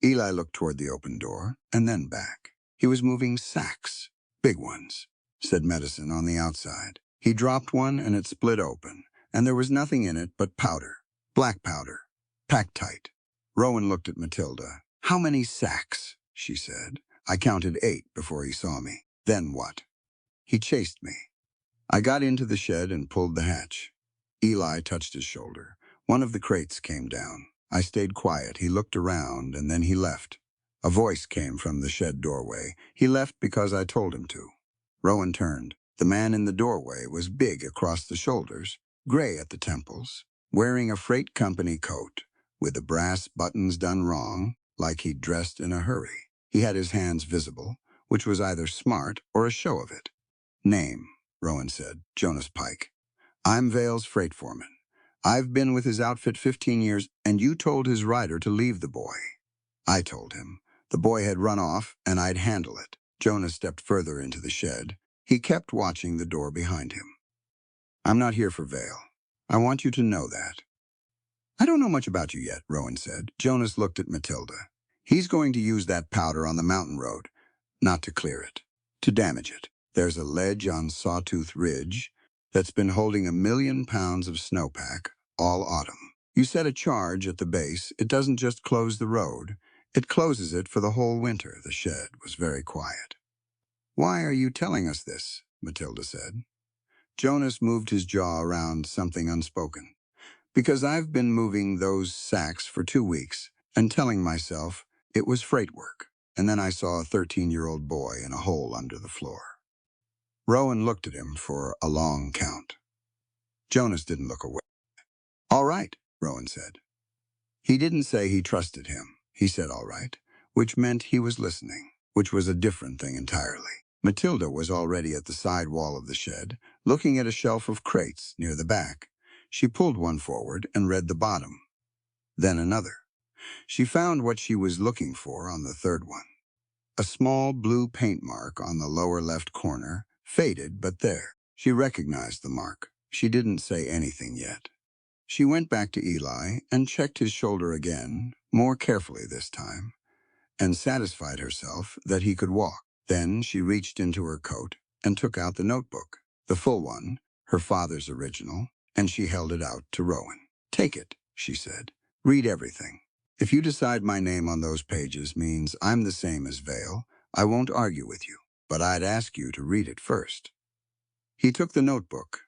Eli looked toward the open door, and then back. He was moving sacks, big ones, said Medicine on the outside. He dropped one and it split open, and there was nothing in it but powder, black powder, packed tight. Rowan looked at Matilda. How many sacks? She said. I counted 8 before he saw me. Then what? He chased me. I got into the shed and pulled the hatch. Eli touched his shoulder. One of the crates came down. I stayed quiet. He looked around, and then he left. A voice came from the shed doorway. He left because I told him to. Rowan turned. The man in the doorway was big across the shoulders, gray at the temples, wearing a freight company coat, with the brass buttons done wrong, like he'd dressed in a hurry. He had his hands visible, which was either smart or a show of it. Name, Rowan said, Jonas Pike. I'm Vale's freight foreman. I've been with his outfit 15 years, and you told his rider to leave the boy. I told him. The boy had run off, and I'd handle it. Jonas stepped further into the shed. He kept watching the door behind him. I'm not here for Vale. I want you to know that. I don't know much about you yet, Rowan said. Jonas looked at Matilda. He's going to use that powder on the mountain road, not to clear it, to damage it. There's a ledge on Sawtooth Ridge that's been holding 1,000,000 pounds of snowpack all autumn. You set a charge at the base. It doesn't just close the road. It closes it for the whole winter. The shed was very quiet. Why are you telling us this? Matilda said. Jonas moved his jaw around something unspoken. Because I've been moving those sacks for 2 weeks and telling myself it was freight work. And then I saw a 13-year-old boy in a hole under the floor. Rowan looked at him for a long count. Jonas didn't look away. All right, Rowan said. He didn't say he trusted him. He said all right, which meant he was listening, which was a different thing entirely. Matilda was already at the side wall of the shed, looking at a shelf of crates near the back. She pulled one forward and read the bottom. Then another. She found what she was looking for on the third one. A small blue paint mark on the lower left corner, faded but there. She recognized the mark. She didn't say anything yet. She went back to Eli and checked his shoulder again, more carefully this time, and satisfied herself that he could walk. Then she reached into her coat and took out the notebook, the full one, her father's original, and she held it out to Rowan. Take it, she said. Read everything. If you decide my name on those pages means I'm the same as Vale, I won't argue with you, but I'd ask you to read it first. He took the notebook.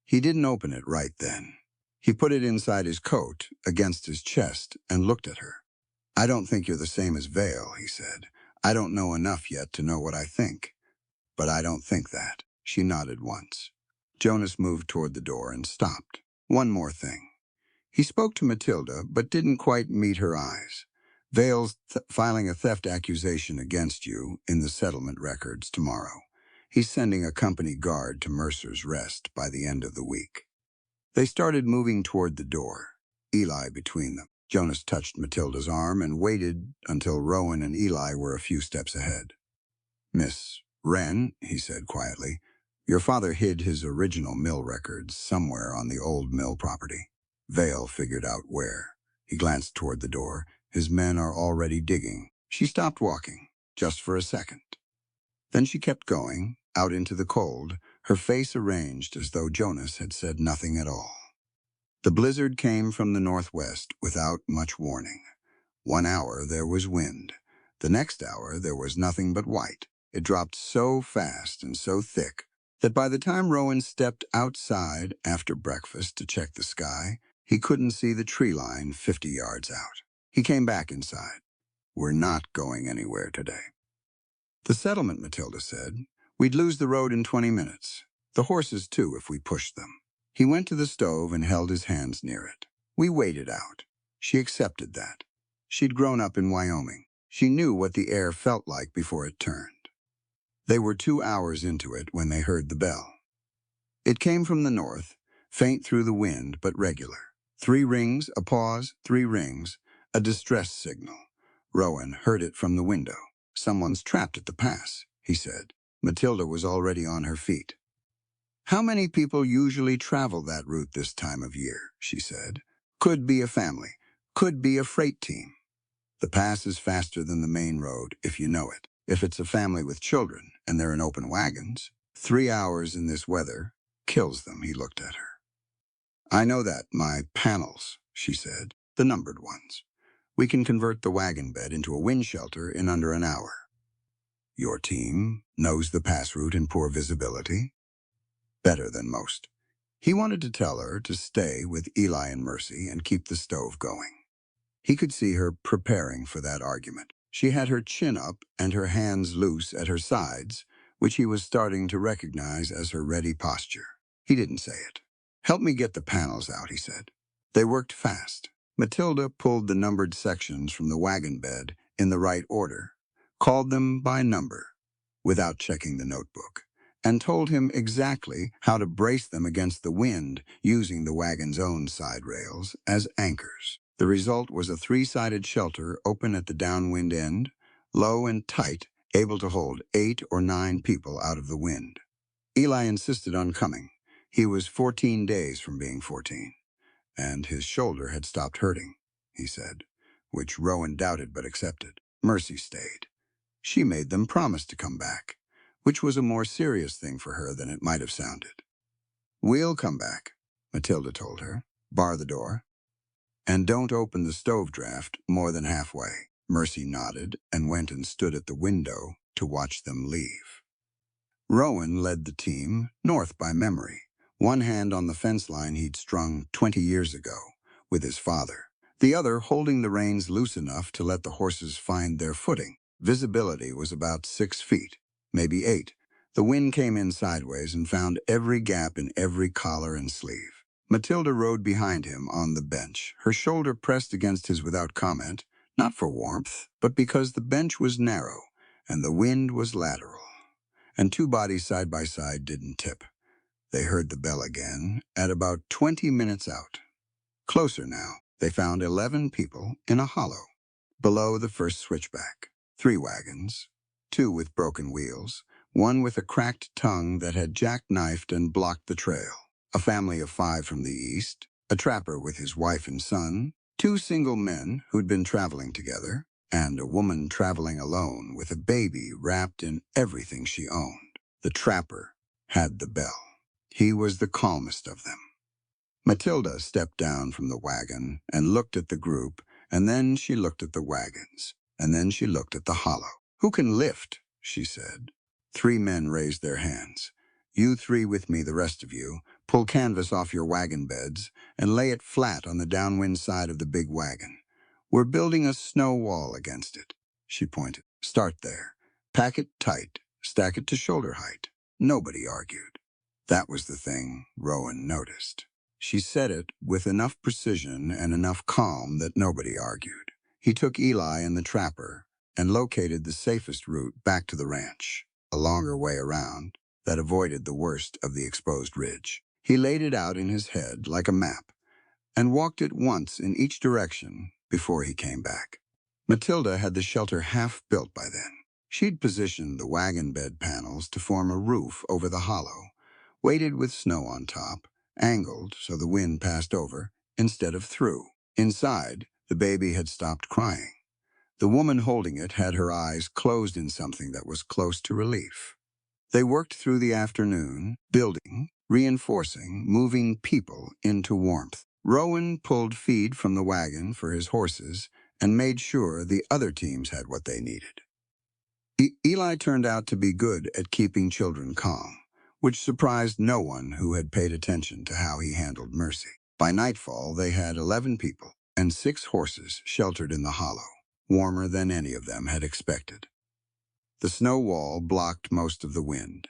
He didn't open it right then. He put it inside his coat, against his chest, and looked at her. I don't think you're the same as Vale, he said. I don't know enough yet to know what I think. But I don't think that. She nodded once. Jonas moved toward the door and stopped. One more thing. He spoke to Matilda, but didn't quite meet her eyes. Vale's filing a theft accusation against you in the settlement records tomorrow. He's sending a company guard to Mercer's Rest by the end of the week. They started moving toward the door, Eli between them. Jonas touched Matilda's arm and waited until Rowan and Eli were a few steps ahead. Miss Wren, he said quietly, Your father hid his original mill records somewhere on the old mill property. Vale figured out where. He glanced toward the door. His men are already digging. She stopped walking, just for a second. Then she kept going, out into the cold, her face arranged as though Jonas had said nothing at all. The blizzard came from the northwest without much warning. 1 hour there was wind. The next hour there was nothing but white. It dropped so fast and so thick that by the time Rowan stepped outside after breakfast to check the sky, he couldn't see the tree line 50 yards out. He came back inside. "We're not going anywhere today." "The settlement," Matilda said. "We'd lose the road in 20 minutes. The horses, too, if we pushed them." He went to the stove and held his hands near it. "We waited out." She accepted that. She'd grown up in Wyoming. She knew what the air felt like before it turned. They were 2 hours into it when they heard the bell. It came from the north, faint through the wind, but regular. 3 rings, a pause, 3 rings, a distress signal. Rowan heard it from the window. "Someone's trapped at the pass," he said. Matilda was already on her feet. "How many people usually travel that route this time of year?" she said. "Could be a family. Could be a freight team. The pass is faster than the main road, if you know it. If it's a family with children, and they're in open wagons, 3 hours in this weather kills them." He looked at her. "I know that. My panels," she said. "The numbered ones. We can convert the wagon bed into a wind shelter in under an hour." "Your team knows the pass route in poor visibility?" "Better than most." He wanted to tell her to stay with Eli and Mercy and keep the stove going. He could see her preparing for that argument. She had her chin up and her hands loose at her sides, which he was starting to recognize as her ready posture. He didn't say it. "Help me get the panels out," he said. They worked fast. Matilda pulled the numbered sections from the wagon bed in the right order, called them by number, without checking the notebook, and told him exactly how to brace them against the wind using the wagon's own side rails as anchors. The result was a 3-sided shelter open at the downwind end, low and tight, able to hold 8 or 9 people out of the wind. Eli insisted on coming. He was 14 days from being 14, and his shoulder had stopped hurting, he said, which Rowan doubted but accepted. Mercy stayed. She made them promise to come back, which was a more serious thing for her than it might have sounded. "We'll come back," Matilda told her. "Bar the door. And don't open the stove draft more than halfway." Mercy nodded and went and stood at the window to watch them leave. Rowan led the team north by memory, one hand on the fence line he'd strung 20 years ago with his father, the other holding the reins loose enough to let the horses find their footing. Visibility was about 6 feet, maybe 8. The wind came in sideways and found every gap in every collar and sleeve. Matilda rode behind him on the bench, her shoulder pressed against his without comment, not for warmth, but because the bench was narrow and the wind was lateral, and 2 bodies side by side didn't tip. They heard the bell again at about 20 minutes out. Closer now, they found 11 people in a hollow, below the first switchback. 3 wagons, 2 with broken wheels, 1 with a cracked tongue that had jackknifed and blocked the trail. A family of 5 from the east, a trapper with his wife and son, 2 single men who'd been traveling together, and a woman traveling alone with a baby wrapped in everything she owned. The trapper had the bell. He was the calmest of them. Matilda stepped down from the wagon and looked at the group, and then she looked at the wagons, and then she looked at the hollow. "Who can lift?" she said. 3 men raised their hands. "You 3 with me, the rest of you. Pull canvas off your wagon beds and lay it flat on the downwind side of the big wagon. We're building a snow wall against it." She pointed. "Start there. Pack it tight. Stack it to shoulder height." Nobody argued. That was the thing Rowan noticed. She said it with enough precision and enough calm that nobody argued. He took Eli and the trapper and located the safest route back to the ranch, a longer way around that avoided the worst of the exposed ridge. He laid it out in his head like a map and walked it once in each direction before he came back. Matilda had the shelter half built by then. She'd positioned the wagon bed panels to form a roof over the hollow, weighted with snow on top, angled so the wind passed over instead of through. Inside, the baby had stopped crying. The woman holding it had her eyes closed in something that was close to relief. They worked through the afternoon, building, reinforcing, moving people into warmth. Rowan pulled feed from the wagon for his horses and made sure the other teams had what they needed. Eli turned out to be good at keeping children calm, which surprised no one who had paid attention to how he handled Mercy. By nightfall, they had 11 people and 6 horses sheltered in the hollow, warmer than any of them had expected. The snow wall blocked most of the wind.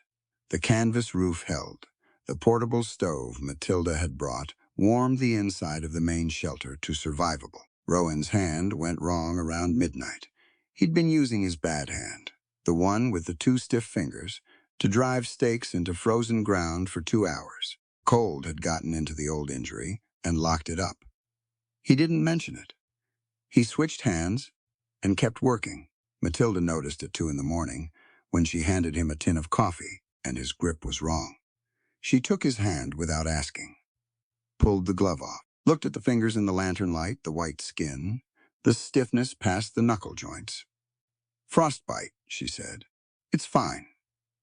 The canvas roof held. The portable stove Matilda had brought warmed the inside of the main shelter to survivable. Rowan's hand went wrong around midnight. He'd been using his bad hand, the one with the 2 stiff fingers, to drive stakes into frozen ground for 2 hours. Cold had gotten into the old injury and locked it up. He didn't mention it. He switched hands and kept working. Matilda noticed at 2 in the morning when she handed him a tin of coffee and his grip was wrong. She took his hand without asking, pulled the glove off, looked at the fingers in the lantern light, the white skin, the stiffness past the knuckle joints. "Frostbite," she said. "It's fine.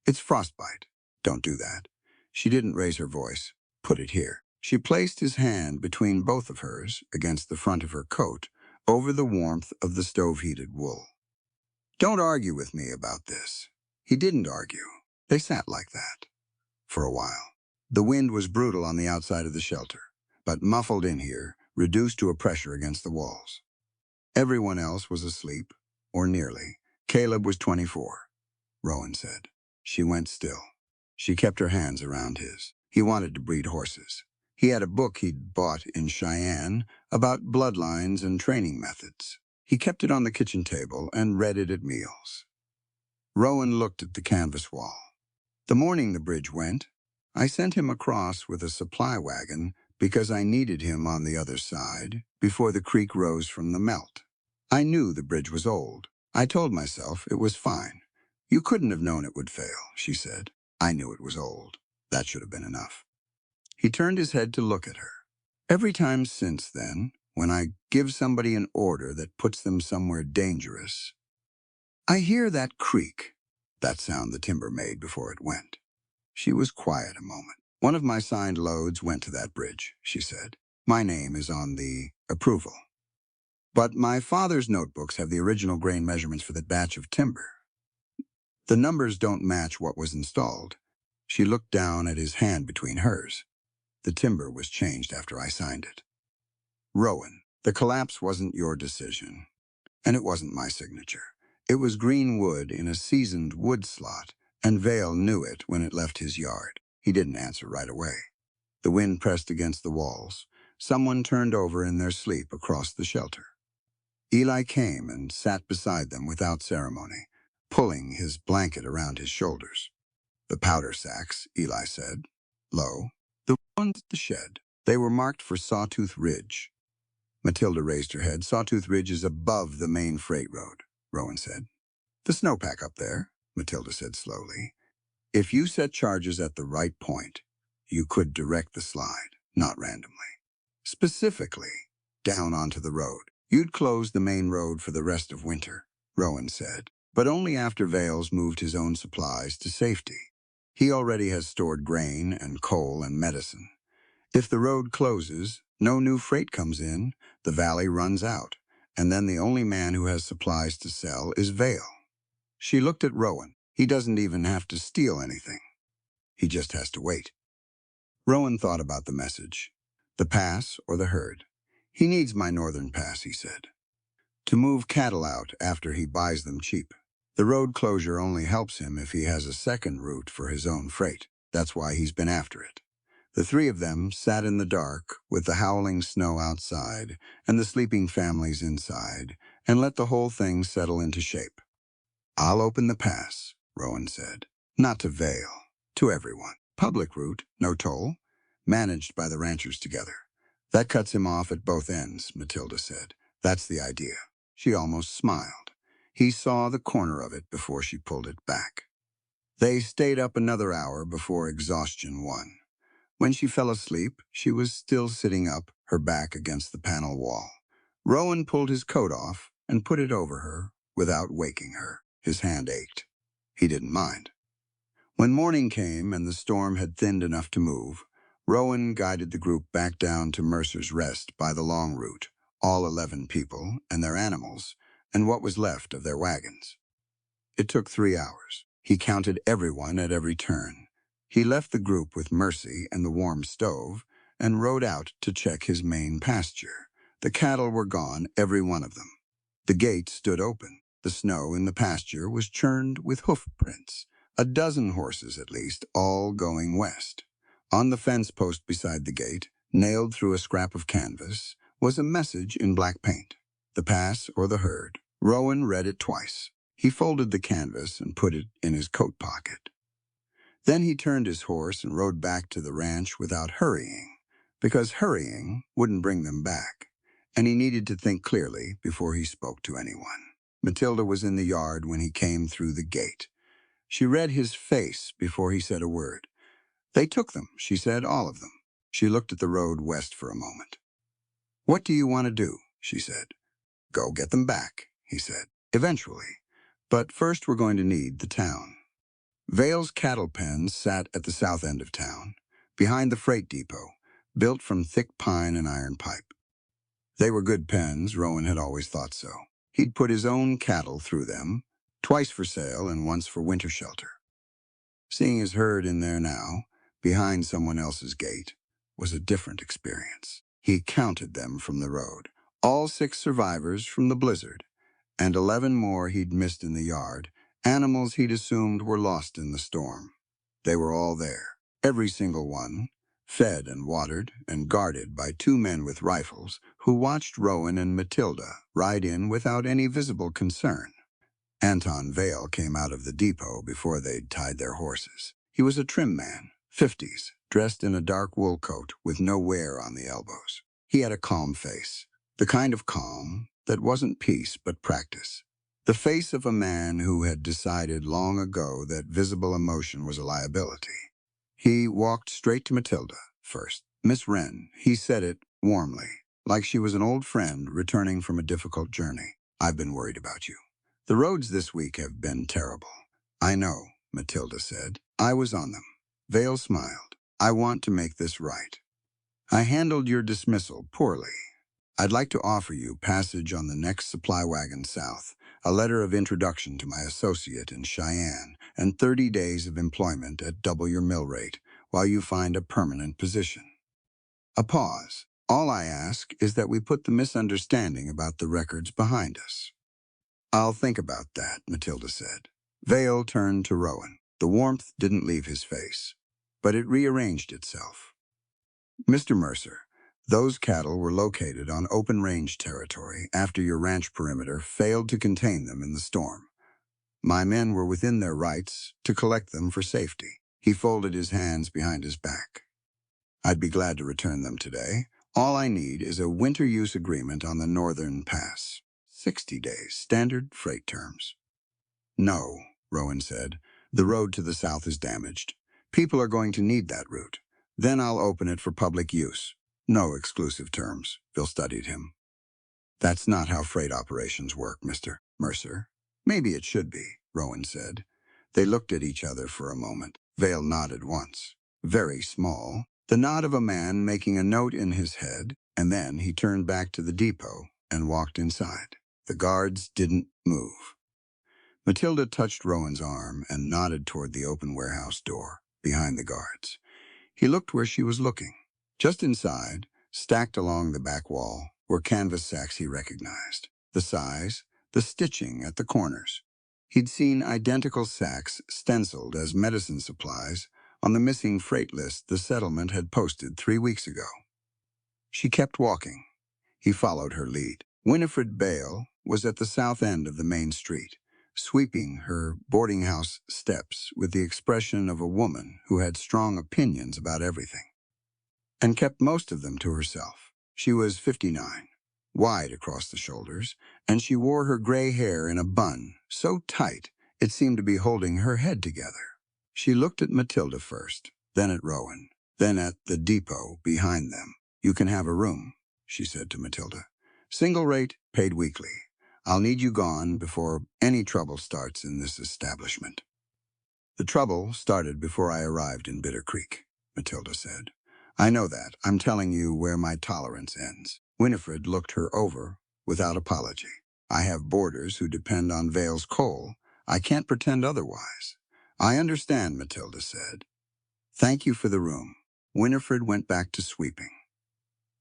It's frostbite. Don't do that." She didn't raise her voice. "Put it here." She placed his hand between both of hers against the front of her coat, over the warmth of the stove-heated wool. "Don't argue with me about this." He didn't argue. They sat like that for a while. The wind was brutal on the outside of the shelter, but muffled in here, reduced to a pressure against the walls. Everyone else was asleep, or nearly. Caleb was 24, Rowan said. She went still. She kept her hands around his. He wanted to breed horses. He had a book he'd bought in Cheyenne about bloodlines and training methods. He kept it on the kitchen table and read it at meals. Rowan looked at the canvas wall. "The morning the bridge went, I sent him across with a supply wagon because I needed him on the other side before the creek rose from the melt. I knew the bridge was old. I told myself it was fine. You couldn't have known it would fail," she said. "I knew it was old. That should have been enough." He turned his head to look at her. "Every time since then, when I give somebody an order that puts them somewhere dangerous, I hear that creak," that sound the timber made before it went. She was quiet a moment. "One of my signed loads went to that bridge," she said. "My name is on the approval. But my father's notebooks have the original grain measurements for that batch of timber. The numbers don't match what was installed." She looked down at his hand between hers. "The timber was changed after I signed it. Rowan, the collapse wasn't your decision, and it wasn't my signature. It was green wood in a seasoned wood slot, and Vale knew it when it left his yard." He didn't answer right away. The wind pressed against the walls. Someone turned over in their sleep across the shelter. Eli came and sat beside them without ceremony, pulling his blanket around his shoulders. "The powder sacks," Eli said, low. "The ones at the shed. They were marked for Sawtooth Ridge." Matilda raised her head. "Sawtooth Ridge is above the main freight road," Rowan said. "The snowpack up there," Matilda said slowly. "If you set charges at the right point, you could direct the slide, not randomly. Specifically, down onto the road. You'd close the main road for the rest of winter," Rowan said, "but only after Vales moved his own supplies to safety. He already has stored grain and coal and medicine. If the road closes, no new freight comes in, the valley runs out, and then the only man who has supplies to sell is Vale." She looked at Rowan. "He doesn't even have to steal anything. He just has to wait." Rowan thought about the message. The pass or the herd? "He needs my northern pass," he said, "to move cattle out after he buys them cheap. The road closure only helps him if he has a second route for his own freight. That's why he's been after it." The 3 of them sat in the dark with the howling snow outside and the sleeping families inside and let the whole thing settle into shape. "I'll open the pass," Rowan said. "Not to Vale, to everyone. Public route, no toll, managed by the ranchers together. That cuts him off at both ends," Matilda said. "That's the idea." She almost smiled. He saw the corner of it before she pulled it back. They stayed up another hour before exhaustion won. When she fell asleep, she was still sitting up, her back against the panel wall. Rowan pulled his coat off and put it over her without waking her. His hand ached. He didn't mind. When morning came and the storm had thinned enough to move, Rowan guided the group back down to Mercer's Rest by the long route, all 11 people and their animals, and what was left of their wagons. It took 3 hours. He counted everyone at every turn. He left the group with Mercy and the warm stove and rode out to check his main pasture. The cattle were gone, every one of them. The gate stood open. The snow in the pasture was churned with hoof prints. A dozen horses, at least, all going west. On the fence post beside the gate, nailed through a scrap of canvas, was a message in black paint. The pass or the herd. Rowan read it twice. He folded the canvas and put it in his coat pocket. Then he turned his horse and rode back to the ranch without hurrying, because hurrying wouldn't bring them back, and he needed to think clearly before he spoke to anyone. Matilda was in the yard when he came through the gate. She read his face before he said a word. "They took them," she said, "all of them." She looked at the road west for a moment. "What do you want to do?" she said. "Go get them back," he said. "Eventually. But first we're going to need the town." Vale's cattle pens sat at the south end of town, behind the freight depot, built from thick pine and iron pipe. They were good pens, Rowan had always thought so. He'd put his own cattle through them, twice for sale and once for winter shelter. Seeing his herd in there now, behind someone else's gate, was a different experience. He counted them from the road, all 6 survivors from the blizzard, and 11 more he'd missed in the yard, animals he'd assumed were lost in the storm. They were all there, every single one, fed and watered and guarded by 2 men with rifles who watched Rowan and Matilda ride in without any visible concern. Anton Vale came out of the depot before they'd tied their horses. He was a trim man, 50s, dressed in a dark wool coat with no wear on the elbows. He had a calm face, the kind of calm that wasn't peace but practice. The face of a man who had decided long ago that visible emotion was a liability. He walked straight to Matilda first. "Miss Wren," he said it warmly, like she was an old friend returning from a difficult journey. "I've been worried about you. The roads this week have been terrible." "I know," Matilda said. "I was on them." Vale smiled. "I want to make this right. I handled your dismissal poorly. I'd like to offer you passage on the next supply wagon south, a letter of introduction to my associate in Cheyenne, and 30 days of employment at double your mill rate while you find a permanent position." A pause. "All I ask is that we put the misunderstanding about the records behind us." "I'll think about that," Matilda said. Vale turned to Rowan. The warmth didn't leave his face, but it rearranged itself. "Mr. Mercer, those cattle were located on open range territory after your ranch perimeter failed to contain them in the storm. My men were within their rights to collect them for safety." He folded his hands behind his back. "I'd be glad to return them today. All I need is a winter use agreement on the northern pass. 60 days, standard freight terms." "No," Rowan said. "The road to the south is damaged. People are going to need that route. Then I'll open it for public use. No exclusive terms." Bill studied him. "That's not how freight operations work, Mr. Mercer." "Maybe it should be," Rowan said. They looked at each other for a moment. Vale nodded once. Very small. The nod of a man making a note in his head, and then he turned back to the depot and walked inside. The guards didn't move. Matilda touched Rowan's arm and nodded toward the open warehouse door, behind the guards. He looked where she was looking. Just inside, stacked along the back wall, were canvas sacks he recognized. The size, the stitching at the corners. He'd seen identical sacks stenciled as medicine supplies on the missing freight list the settlement had posted 3 weeks ago. She kept walking. He followed her lead. Winifred Bale was at the south end of the main street, sweeping her boarding house steps with the expression of a woman who had strong opinions about everything, and kept most of them to herself. She was 59, wide across the shoulders, and she wore her gray hair in a bun so tight it seemed to be holding her head together. She looked at Matilda first, then at Rowan, then at the depot behind them. "You can have a room," she said to Matilda. "Single rate, paid weekly. I'll need you gone before any trouble starts in this establishment." "The trouble started before I arrived in Bitter Creek," Matilda said. "I know that. I'm telling you where my tolerance ends." Winifred looked her over without apology. "I have boarders who depend on Vale's coal. I can't pretend otherwise." "I understand," Matilda said. "Thank you for the room." Winifred went back to sweeping.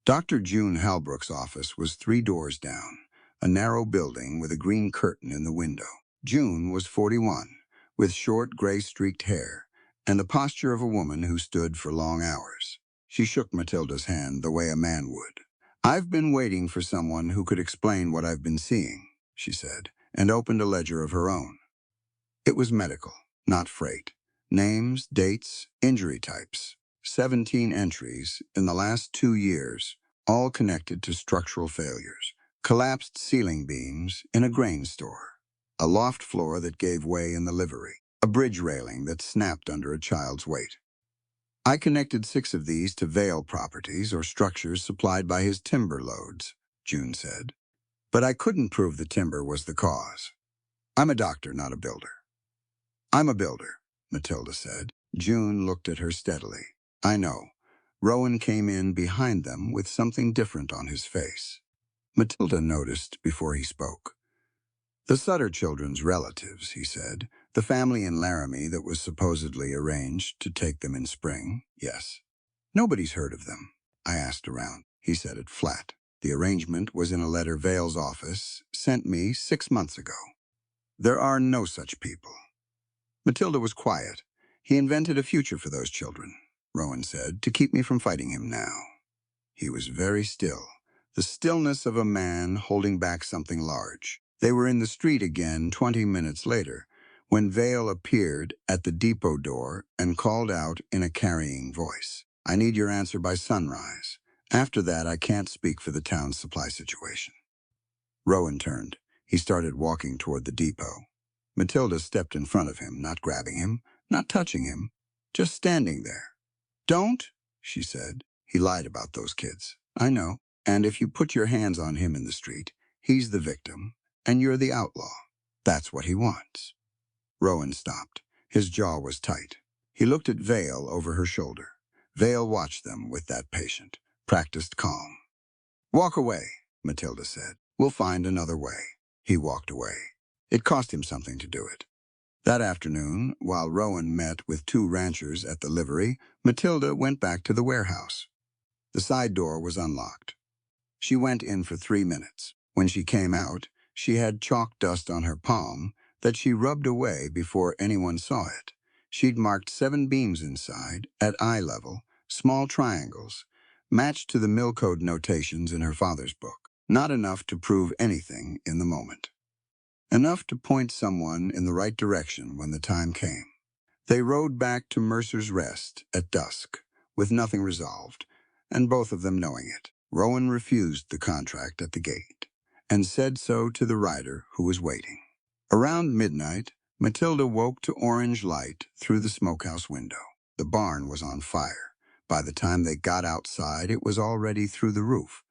Dr. June Halbrook's office was 3 doors down, a narrow building with a green curtain in the window. June was 41, with short gray-streaked hair, and the posture of a woman who stood for long hours. She shook Matilda's hand the way a man would. "I've been waiting for someone who could explain what I've been seeing," she said, and opened a ledger of her own. It was medical, not freight. Names, dates, injury types. 17 entries in the last 2 years, all connected to structural failures. Collapsed ceiling beams in a grain store. A loft floor that gave way in the livery. A bridge railing that snapped under a child's weight. "I connected 6 of these to Vale properties or structures supplied by his timber loads," June said. "But I couldn't prove the timber was the cause. I'm a doctor, not a builder." "I'm a builder," Matilda said. June looked at her steadily. "I know." Rowan came in behind them with something different on his face. Matilda noticed before he spoke. "The Sutter children's relatives," he said. "The family in Laramie that was supposedly arranged to take them in spring, yes. Nobody's heard of them. I asked around." He said it flat. "The arrangement was in a letter Vale's office sent me 6 months ago. There are no such people." Matilda was quiet. "He invented a future for those children," Rowan said, "to keep me from fighting him now." He was very still, the stillness of a man holding back something large. They were in the street again 20 minutes later, when Vale appeared at the depot door and called out in a carrying voice, "I need your answer by sunrise. After that, I can't speak for the town's supply situation." Rowan turned. He started walking toward the depot. Matilda stepped in front of him, not grabbing him, not touching him, just standing there. "Don't," she said. "He lied about those kids. I know. And if you put your hands on him in the street, he's the victim, and you're the outlaw. That's what he wants." Rowan stopped. His jaw was tight. He looked at Vale over her shoulder. Vale watched them with that patient, practiced calm. "Walk away," Matilda said. "We'll find another way." He walked away. It cost him something to do it. That afternoon, while Rowan met with 2 ranchers at the livery, Matilda went back to the warehouse. The side door was unlocked. She went in for 3 minutes. When she came out, she had chalk dust on her palm that she rubbed away before anyone saw it. She'd marked 7 beams inside, at eye level, small triangles, matched to the mill code notations in her father's book. Not enough to prove anything in the moment. Enough to point someone in the right direction when the time came. They rode back to Mercer's Rest at dusk, with nothing resolved, and both of them knowing it. Rowan refused the contract at the gate, and said so to the rider who was waiting. Around midnight, Matilda woke to orange light through the smokehouse window. The barn was on fire. By the time they got outside, it was already through the roof.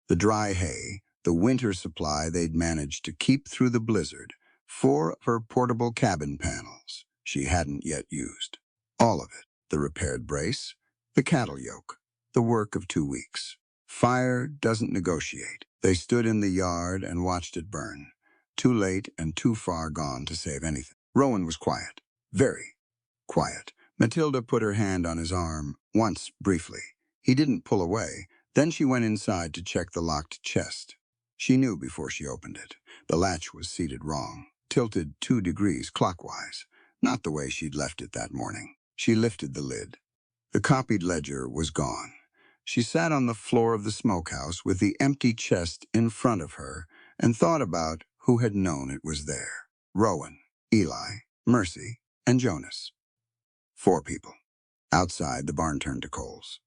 The dry hay, the winter supply they'd managed to keep through the blizzard, 4 of her portable cabin panels she hadn't yet used. All of it, the repaired brace, the cattle yoke, the work of 2 weeks. Fire doesn't negotiate. They stood in the yard and watched it burn, too late and too far gone to save anything. Rowan was quiet, very quiet. Matilda put her hand on his arm, once briefly. He didn't pull away. Then she went inside to check the locked chest. She knew before she opened it. The latch was seated wrong, tilted 2 degrees clockwise, not the way she'd left it that morning. She lifted the lid. The copied ledger was gone. She sat on the floor of the smokehouse with the empty chest in front of her and thought about who had known it was there. Rowan, Eli, Mercy, and Jonas. 4 people. Outside, the barn turned to coals.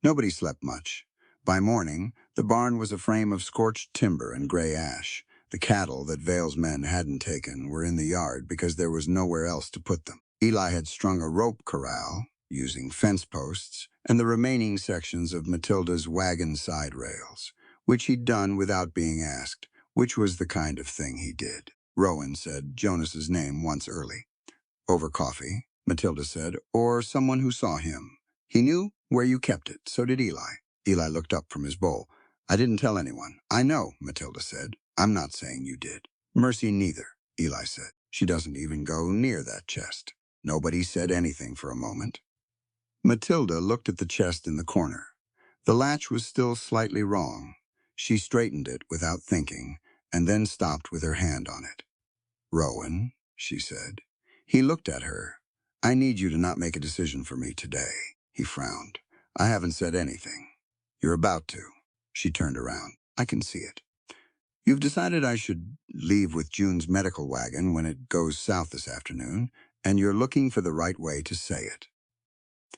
Nobody slept much. By morning, the barn was a frame of scorched timber and gray ash. The cattle that Vale's men hadn't taken were in the yard because there was nowhere else to put them. Eli had strung a rope corral using fence posts and the remaining sections of Matilda's wagon side rails, which he'd done without being asked, which was the kind of thing he did. Rowan said Jonas's name once early. Over coffee, Matilda said, or someone who saw him. He knew where you kept it, so did Eli. Eli looked up from his bowl. I didn't tell anyone. I know, Matilda said. I'm not saying you did. Mercy neither, Eli said. She doesn't even go near that chest. Nobody said anything for a moment. Matilda looked at the chest in the corner. The latch was still slightly wrong. She straightened it without thinking, and then stopped with her hand on it. Rowan, she said. He looked at her. I need you to not make a decision for me today. He frowned. I haven't said anything. You're about to. She turned around. I can see it. You've decided I should leave with June's medical wagon when it goes south this afternoon, and you're looking for the right way to say it.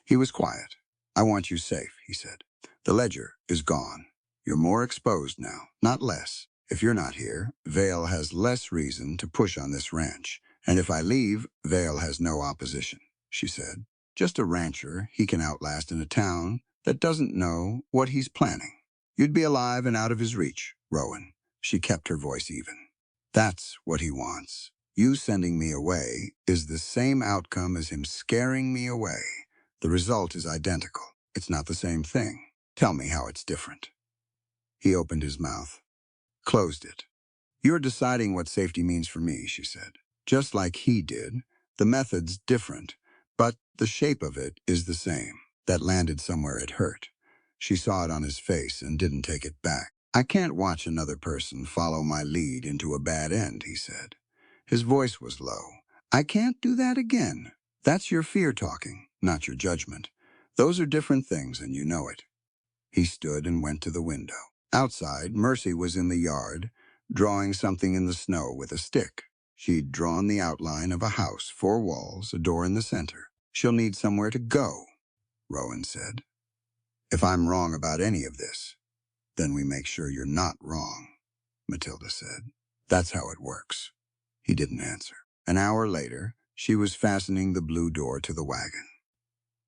He was quiet. I want you safe, he said. The ledger is gone. You're more exposed now, not less. If you're not here, Vale has less reason to push on this ranch. And if I leave, Vale has no opposition, she said. Just a rancher he can outlast in a town that doesn't know what he's planning. You'd be alive and out of his reach, Rowan. She kept her voice even. That's what he wants. You sending me away is the same outcome as him scaring me away. The result is identical. It's not the same thing. Tell me how it's different. He opened his mouth, closed it. You're deciding what safety means for me, she said. Just like he did. The method's different, but the shape of it is the same. That landed somewhere it hurt. She saw it on his face and didn't take it back. I can't watch another person follow my lead into a bad end, he said. His voice was low. I can't do that again. That's your fear talking, not your judgment. Those are different things, and you know it. He stood and went to the window. Outside, Mercy was in the yard, drawing something in the snow with a stick. She'd drawn the outline of a house, 4 walls, a door in the center. She'll need somewhere to go, Rowan said. If I'm wrong about any of this, then we make sure you're not wrong, Matilda said. That's how it works. He didn't answer. An hour later, she was fastening the blue door to the wagon.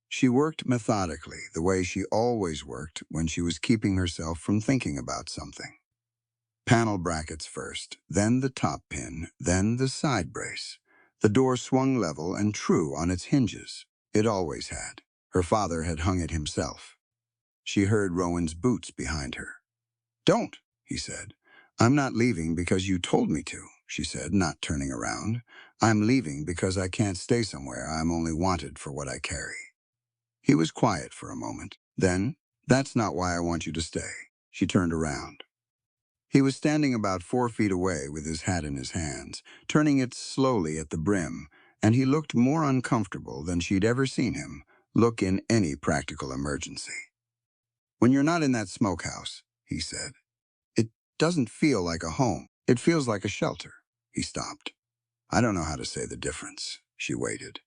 She worked methodically, the way she always worked when she was keeping herself from thinking about something. Panel brackets first, then the top pin, then the side brace. The door swung level and true on its hinges. It always had. Her father had hung it himself. She heard Rowan's boots behind her. Don't, he said. I'm not leaving because you told me to, she said, not turning around. I'm leaving because I can't stay somewhere I'm only wanted for what I carry. He was quiet for a moment. Then, that's not why I want you to stay. She turned around. He was standing about 4 feet away with his hat in his hands, turning it slowly at the brim, and he looked more uncomfortable than she'd ever seen him look in any practical emergency. When you're not in that smokehouse, he said, it doesn't feel like a home. It feels like a shelter. He stopped. I don't know how to say the difference. She waited.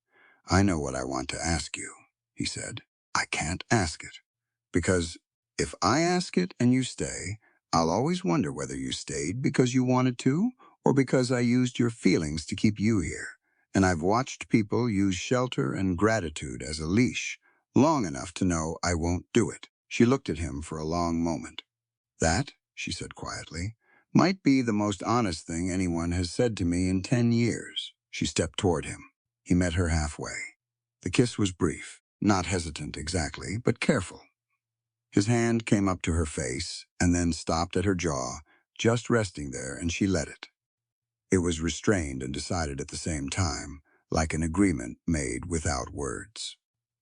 I know what I want to ask you, he said. I can't ask it. Because if I ask it and you stay, I'll always wonder whether you stayed because you wanted to or because I used your feelings to keep you here. And I've watched people use shelter and gratitude as a leash long enough to know I won't do it. She looked at him for a long moment. That, she said quietly, might be the most honest thing anyone has said to me in 10 years. She stepped toward him. He met her halfway. The kiss was brief, not hesitant exactly, but careful. His hand came up to her face and then stopped at her jaw, just resting there, and she let it. It was restrained and decided at the same time, like an agreement made without words.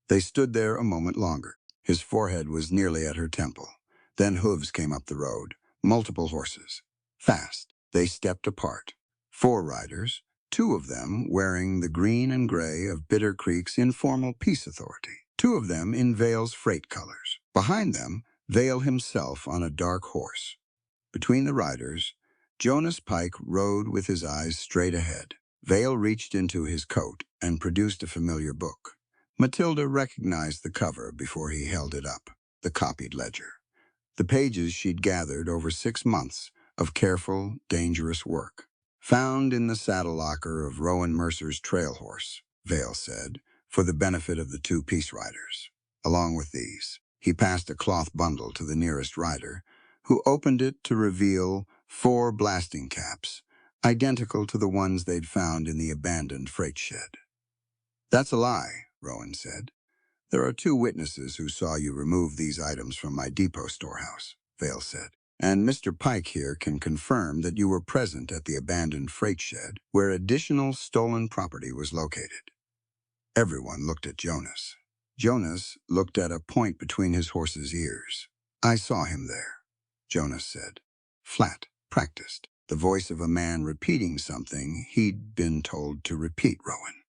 They stood there a moment longer. His forehead was nearly at her temple. Then hooves came up the road, multiple horses. Fast, they stepped apart. 4 riders, 2 of them wearing the green and gray of Bitter Creek's informal peace authority, 2 of them in Vale's freight colors. Behind them, Vale himself on a dark horse. Between the riders, Jonas Pike rode with his eyes straight ahead. Vale reached into his coat and produced a familiar book. Matilda recognized the cover before he held it up, the copied ledger. The pages she'd gathered over 6 months of careful, dangerous work, found in the saddle locker of Rowan Mercer's trail horse. Vale said, for the benefit of the two Peace Riders. Along with these, he passed a cloth bundle to the nearest rider, who opened it to reveal 4 blasting caps, identical to the ones they'd found in the abandoned freight shed. "That's a lie," Rowan said. "There are 2 witnesses who saw you remove these items from my depot storehouse," Vale said. "And Mr. Pike here can confirm that you were present at the abandoned freight shed where additional stolen property was located." Everyone looked at Jonas. Jonas looked at a point between his horse's ears. "I saw him there," Jonas said. Flat, practiced, the voice of a man repeating something he'd been told to repeat, Rowan.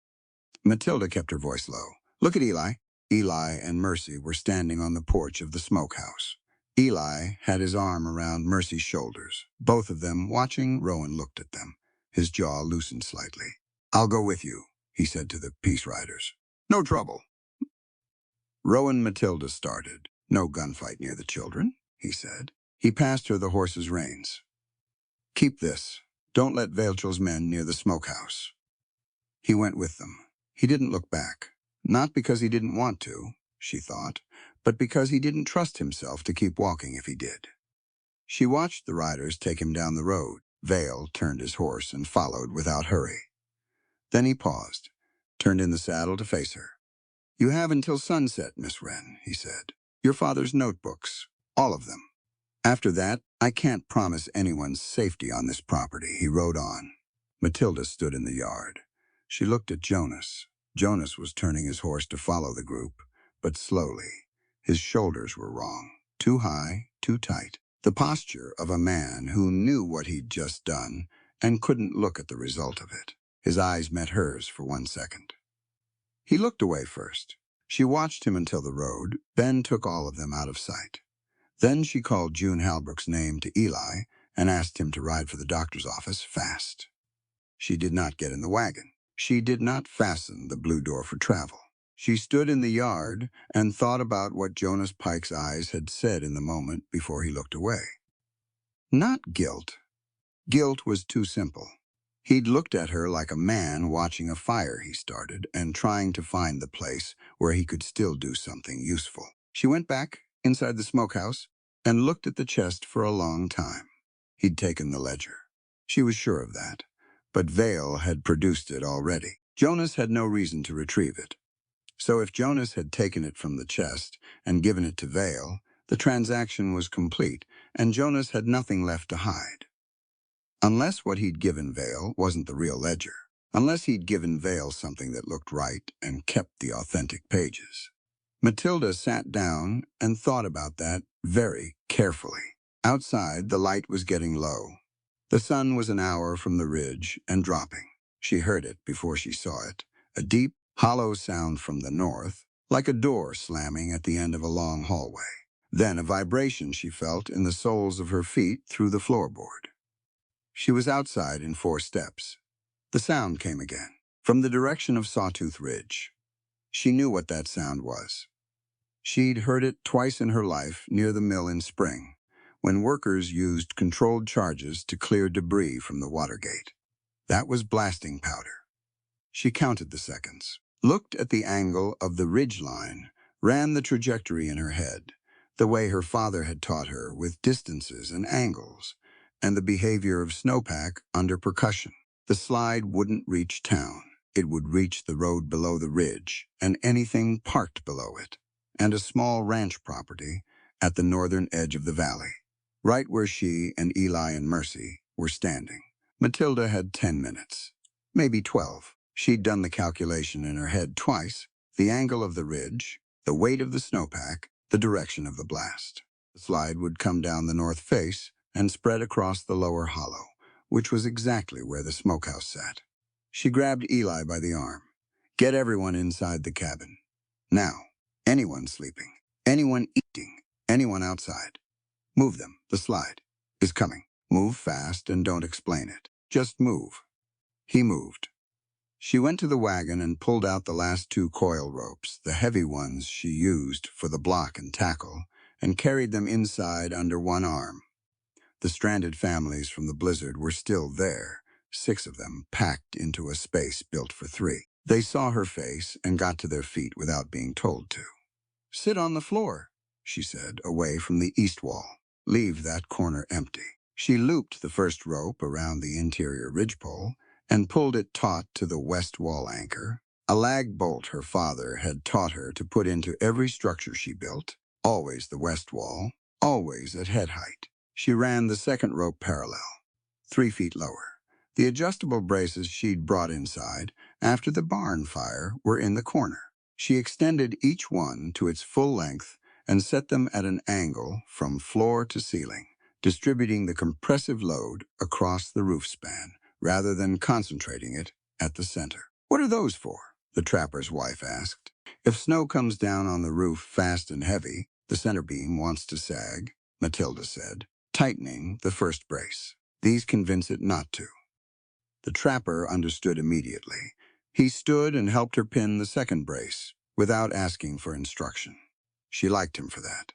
Matilda kept her voice low. "Look at Eli." Eli and Mercy were standing on the porch of the smokehouse. Eli had his arm around Mercy's shoulders. Both of them watching, Rowan looked at them. His jaw loosened slightly. "I'll go with you," he said to the Peace Riders. "No trouble." Rowan Matilda started. "No gunfight near the children," he said. He passed her the horse's reins. "Keep this. Don't let Vailchel's men near the smokehouse." He went with them. He didn't look back. Not because he didn't want to, she thought, but because he didn't trust himself to keep walking if he did. She watched the riders take him down the road. Vale turned his horse and followed without hurry. Then he paused, turned in the saddle to face her. "You have until sunset, Miss Wren," he said. "Your father's notebooks, all of them. After that, I can't promise anyone's safety on this property," he rode on. Matilda stood in the yard. She looked at Jonas. Jonas was turning his horse to follow the group, but slowly. His shoulders were wrong, too high, too tight. The posture of a man who knew what he'd just done and couldn't look at the result of it. His eyes met hers for 1 second. He looked away first. She watched him until the road. Ben took all of them out of sight. Then she called June Halbrook's name to Eli and asked him to ride for the doctor's office fast. She did not get in the wagon. She did not fasten the blue door for travel. She stood in the yard and thought about what Jonas Pike's eyes had said in the moment before he looked away. Not guilt. Guilt was too simple. He'd looked at her like a man watching a fire he started and trying to find the place where he could still do something useful. She went back inside the smokehouse and looked at the chest for a long time. He'd taken the ledger. She was sure of that. But Vale had produced it already. Jonas had no reason to retrieve it. So if Jonas had taken it from the chest and given it to Vale, the transaction was complete, and Jonas had nothing left to hide. Unless what he'd given Vale wasn't the real ledger. Unless he'd given Vale something that looked right and kept the authentic pages. Matilda sat down and thought about that very carefully. Outside, the light was getting low. The sun was an hour from the ridge and dropping. She heard it before she saw it, a deep, hollow sound from the north, like a door slamming at the end of a long hallway. Then a vibration she felt in the soles of her feet through the floorboard. She was outside in 4 steps. The sound came again, from the direction of Sawtooth Ridge. She knew what that sound was. She'd heard it twice in her life near the mill in spring, when workers used controlled charges to clear debris from the water gate. That was blasting powder. She counted the seconds, looked at the angle of the ridge line, ran the trajectory in her head, the way her father had taught her with distances and angles, and the behavior of snowpack under percussion. The slide wouldn't reach town. It would reach the road below the ridge and anything parked below it, and a small ranch property at the northern edge of the valley, right where she and Eli and Mercy were standing. Matilda had 10 minutes, maybe 12. She'd done the calculation in her head twice, the angle of the ridge, the weight of the snowpack, the direction of the blast. The slide would come down the north face and spread across the lower hollow, which was exactly where the smokehouse sat. She grabbed Eli by the arm. "Get everyone inside the cabin. Now. Anyone sleeping, anyone eating, anyone outside. Move them. The slide is coming. Move fast and don't explain it. Just move." He moved. She went to the wagon and pulled out the last 2 coil ropes, the heavy ones she used for the block and tackle, and carried them inside under one arm. The stranded families from the blizzard were still there, 6 of them packed into a space built for 3. They saw her face and got to their feet without being told to. "Sit on the floor," she said, away from the east wall. "Leave that corner empty." She looped the first rope around the interior ridgepole and pulled it taut to the west wall anchor, a lag bolt her father had taught her to put into every structure she built, always the west wall, always at head height. She ran the second rope parallel, 3 feet lower. The adjustable braces she'd brought inside after the barn fire were in the corner. She extended each one to its full length and set them at an angle from floor to ceiling, distributing the compressive load across the roof span rather than concentrating it at the center. "What are those for?" the trapper's wife asked. "If snow comes down on the roof fast and heavy, the center beam wants to sag," Matilda said, tightening the first brace. "These convince it not to." The trapper understood immediately. He stood and helped her pin the second brace, without asking for instruction. She liked him for that.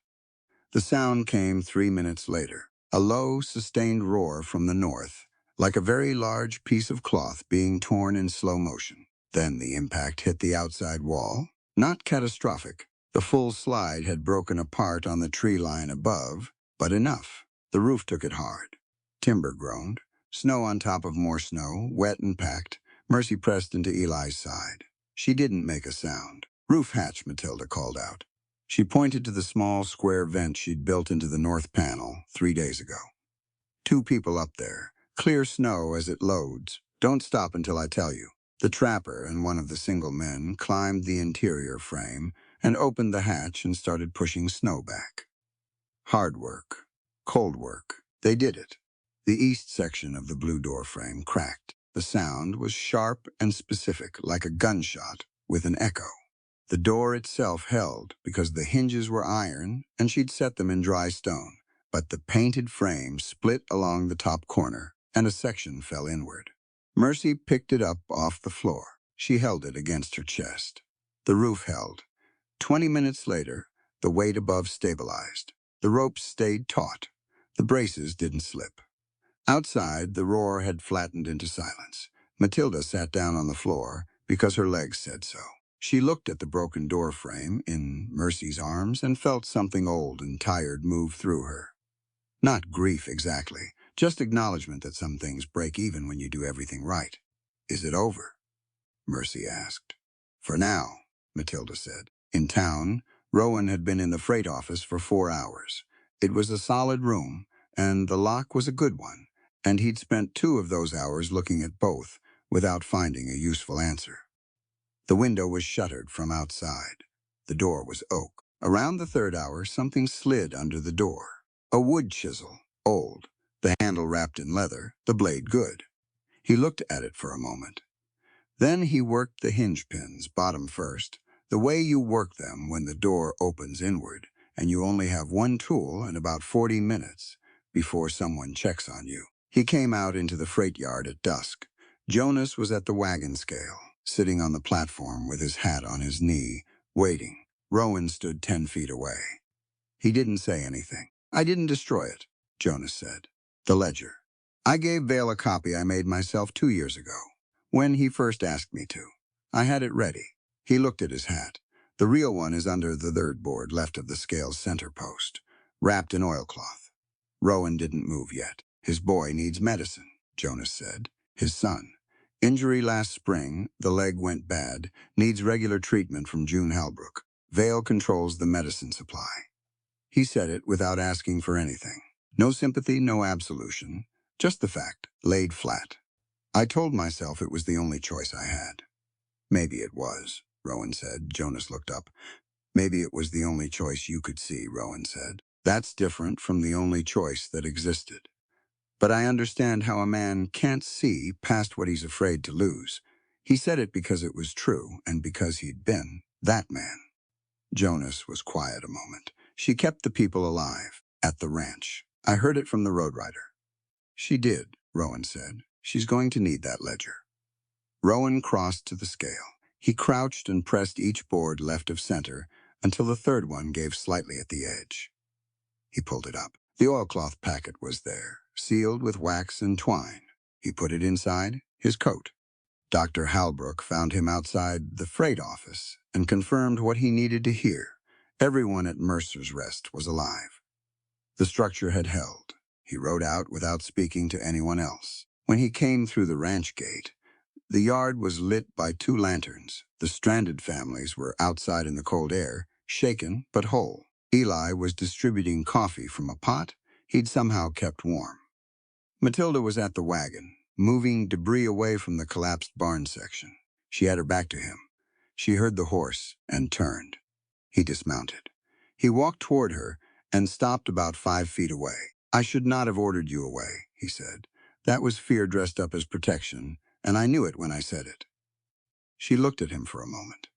The sound came 3 minutes later, a low, sustained roar from the north, like a very large piece of cloth being torn in slow motion. Then the impact hit the outside wall. Not catastrophic. The full slide had broken apart on the tree line above, but enough. The roof took it hard. Timber groaned. Snow on top of more snow, wet and packed. Mercy pressed into Eli's side. She didn't make a sound. "Roof hatch," Matilda called out. She pointed to the small square vent she'd built into the north panel 3 days ago. "2 people up there. Clear snow as it loads. Don't stop until I tell you." The trapper and one of the single men climbed the interior frame and opened the hatch and started pushing snow back. Hard work. Cold work. They did it. The east section of the blue door frame cracked. The sound was sharp and specific, like a gunshot, with an echo. The door itself held because the hinges were iron and she'd set them in dry stone, but the painted frame split along the top corner and a section fell inward. Mercy picked it up off the floor. She held it against her chest. The roof held. 20 minutes later, the weight above stabilized. The ropes stayed taut. The braces didn't slip. Outside, the roar had flattened into silence. Matilda sat down on the floor because her legs said so. She looked at the broken door frame in Mercy's arms and felt something old and tired move through her. Not grief exactly, just acknowledgement that some things break even when you do everything right. "Is it over?" Mercy asked. "For now," Matilda said. In town, Rowan had been in the freight office for 4 hours. It was a solid room, and the lock was a good one, and he'd spent 2 of those hours looking at both without finding a useful answer. The window was shuttered from outside. The door was oak. Around the 3rd hour, something slid under the door. A wood chisel, old, the handle wrapped in leather, the blade good. He looked at it for a moment. Then he worked the hinge pins, bottom first, the way you work them when the door opens inward, and you only have one tool and about 40 minutes before someone checks on you. He came out into the freight yard at dusk. Jonas was at the wagon scale, sitting on the platform with his hat on his knee, waiting. Rowan stood 10 feet away. He didn't say anything. "I didn't destroy it," Jonas said. "The ledger. I gave Vale a copy I made myself 2 years ago, when he first asked me to. I had it ready." He looked at his hat. "The real one is under the 3rd board left of the scale's center post, wrapped in oilcloth." Rowan didn't move yet. "His boy needs medicine," Jonas said. "His son. Injury last spring, the leg went bad, needs regular treatment from June Halbrook. Vale controls the medicine supply." He said it without asking for anything. No sympathy, no absolution. Just the fact, laid flat. "I told myself it was the only choice I had." "Maybe it was," Rowan said. Jonas looked up. "Maybe it was the only choice you could see," Rowan said. "That's different from the only choice that existed. But I understand how a man can't see past what he's afraid to lose." He said it because it was true and because he'd been that man. Jonas was quiet a moment. "She kept the people alive at the ranch. I heard it from the road rider." "She did," Rowan said. "She's going to need that ledger." Rowan crossed to the scale. He crouched and pressed each board left of center until the 3rd one gave slightly at the edge. He pulled it up. The oilcloth packet was there, sealed with wax and twine. He put it inside his coat. Dr. Halbrook found him outside the freight office and confirmed what he needed to hear. Everyone at Mercer's Rest was alive. The structure had held. He rode out without speaking to anyone else. When he came through the ranch gate, the yard was lit by 2 lanterns. The stranded families were outside in the cold air, shaken but whole. Eli was distributing coffee from a pot he'd somehow kept warm. Matilda was at the wagon, moving debris away from the collapsed barn section. She had her back to him. She heard the horse and turned. He dismounted. He walked toward her and stopped about 5 feet away. "I should not have ordered you away," he said. "That was fear dressed up as protection, and I knew it when I said it." She looked at him for a moment.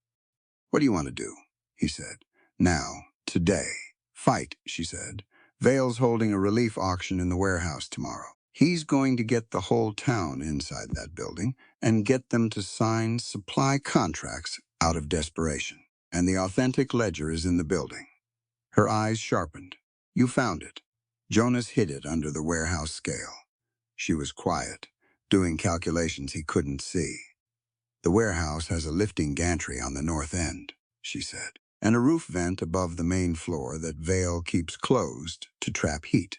"What do you want to do?" he said. "Now, today." "Fight," she said. "Vale's holding a relief auction in the warehouse tomorrow. He's going to get the whole town inside that building and get them to sign supply contracts out of desperation. And the authentic ledger is in the building." Her eyes sharpened. "You found it." Jonas hid it under the warehouse scale. She was quiet, doing calculations he couldn't see. "The warehouse has a lifting gantry on the north end," she said, "and a roof vent above the main floor that Vale keeps closed to trap heat.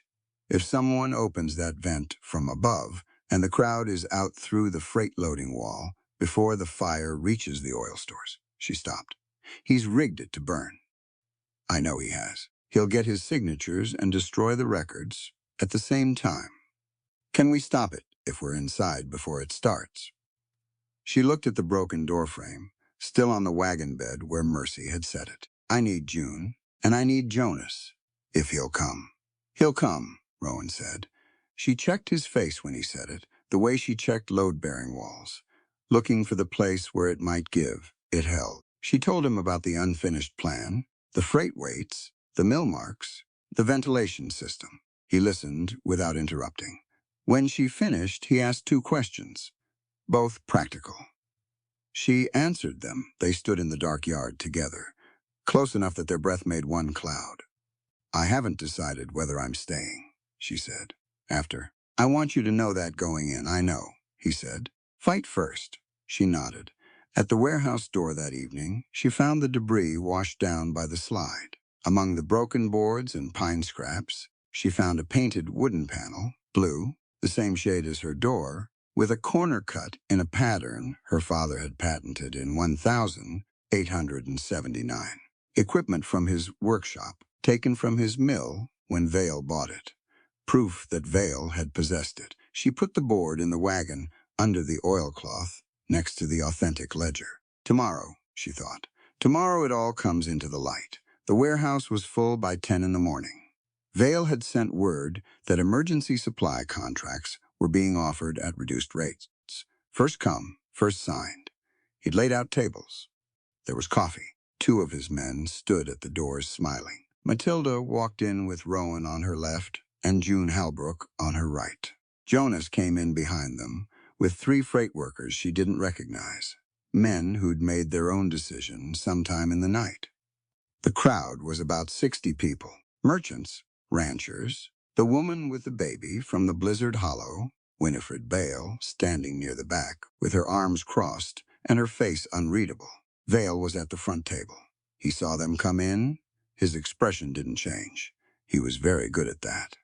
If someone opens that vent from above and the crowd is out through the freight loading wall before the fire reaches the oil stores." She stopped. "He's rigged it to burn." "I know he has. He'll get his signatures and destroy the records at the same time. Can we stop it if we're inside before it starts?" She looked at the broken doorframe, still on the wagon bed where Mercy had set it. "I need June, and I need Jonas, if he'll come." "He'll come," Rowan said. She checked his face when he said it, the way she checked load-bearing walls, looking for the place where it might give. It held. She told him about the unfinished plan, the freight weights, the mill marks, the ventilation system. He listened without interrupting. When she finished, he asked 2 questions, both practical. She answered them. They stood in the dark yard together, close enough that their breath made one cloud. "I haven't decided whether I'm staying," she said. After, "I want you to know that going in." "I know," he said. "Fight first." She nodded. At the warehouse door that evening, she found the debris washed down by the slide. Among the broken boards and pine scraps, she found a painted wooden panel, blue, the same shade as her door, with a corner cut in a pattern her father had patented in 1879. Equipment from his workshop, taken from his mill when Vale bought it. Proof that Vale had possessed it. She put the board in the wagon under the oilcloth next to the authentic ledger. Tomorrow, she thought. Tomorrow it all comes into the light. The warehouse was full by 10 in the morning. Vale had sent word that emergency supply contracts were being offered at reduced rates. First come, first signed. He'd laid out tables. There was coffee. 2 of his men stood at the doors smiling. Matilda walked in with Rowan on her left and June Halbrook on her right. Jonas came in behind them with 3 freight workers she didn't recognize, men who'd made their own decision sometime in the night. The crowd was about 60 people, merchants, ranchers, the woman with the baby from the Blizzard Hollow, Winifred Bale, standing near the back with her arms crossed and her face unreadable. Vale was at the front table. He saw them come in. His expression didn't change. He was very good at that.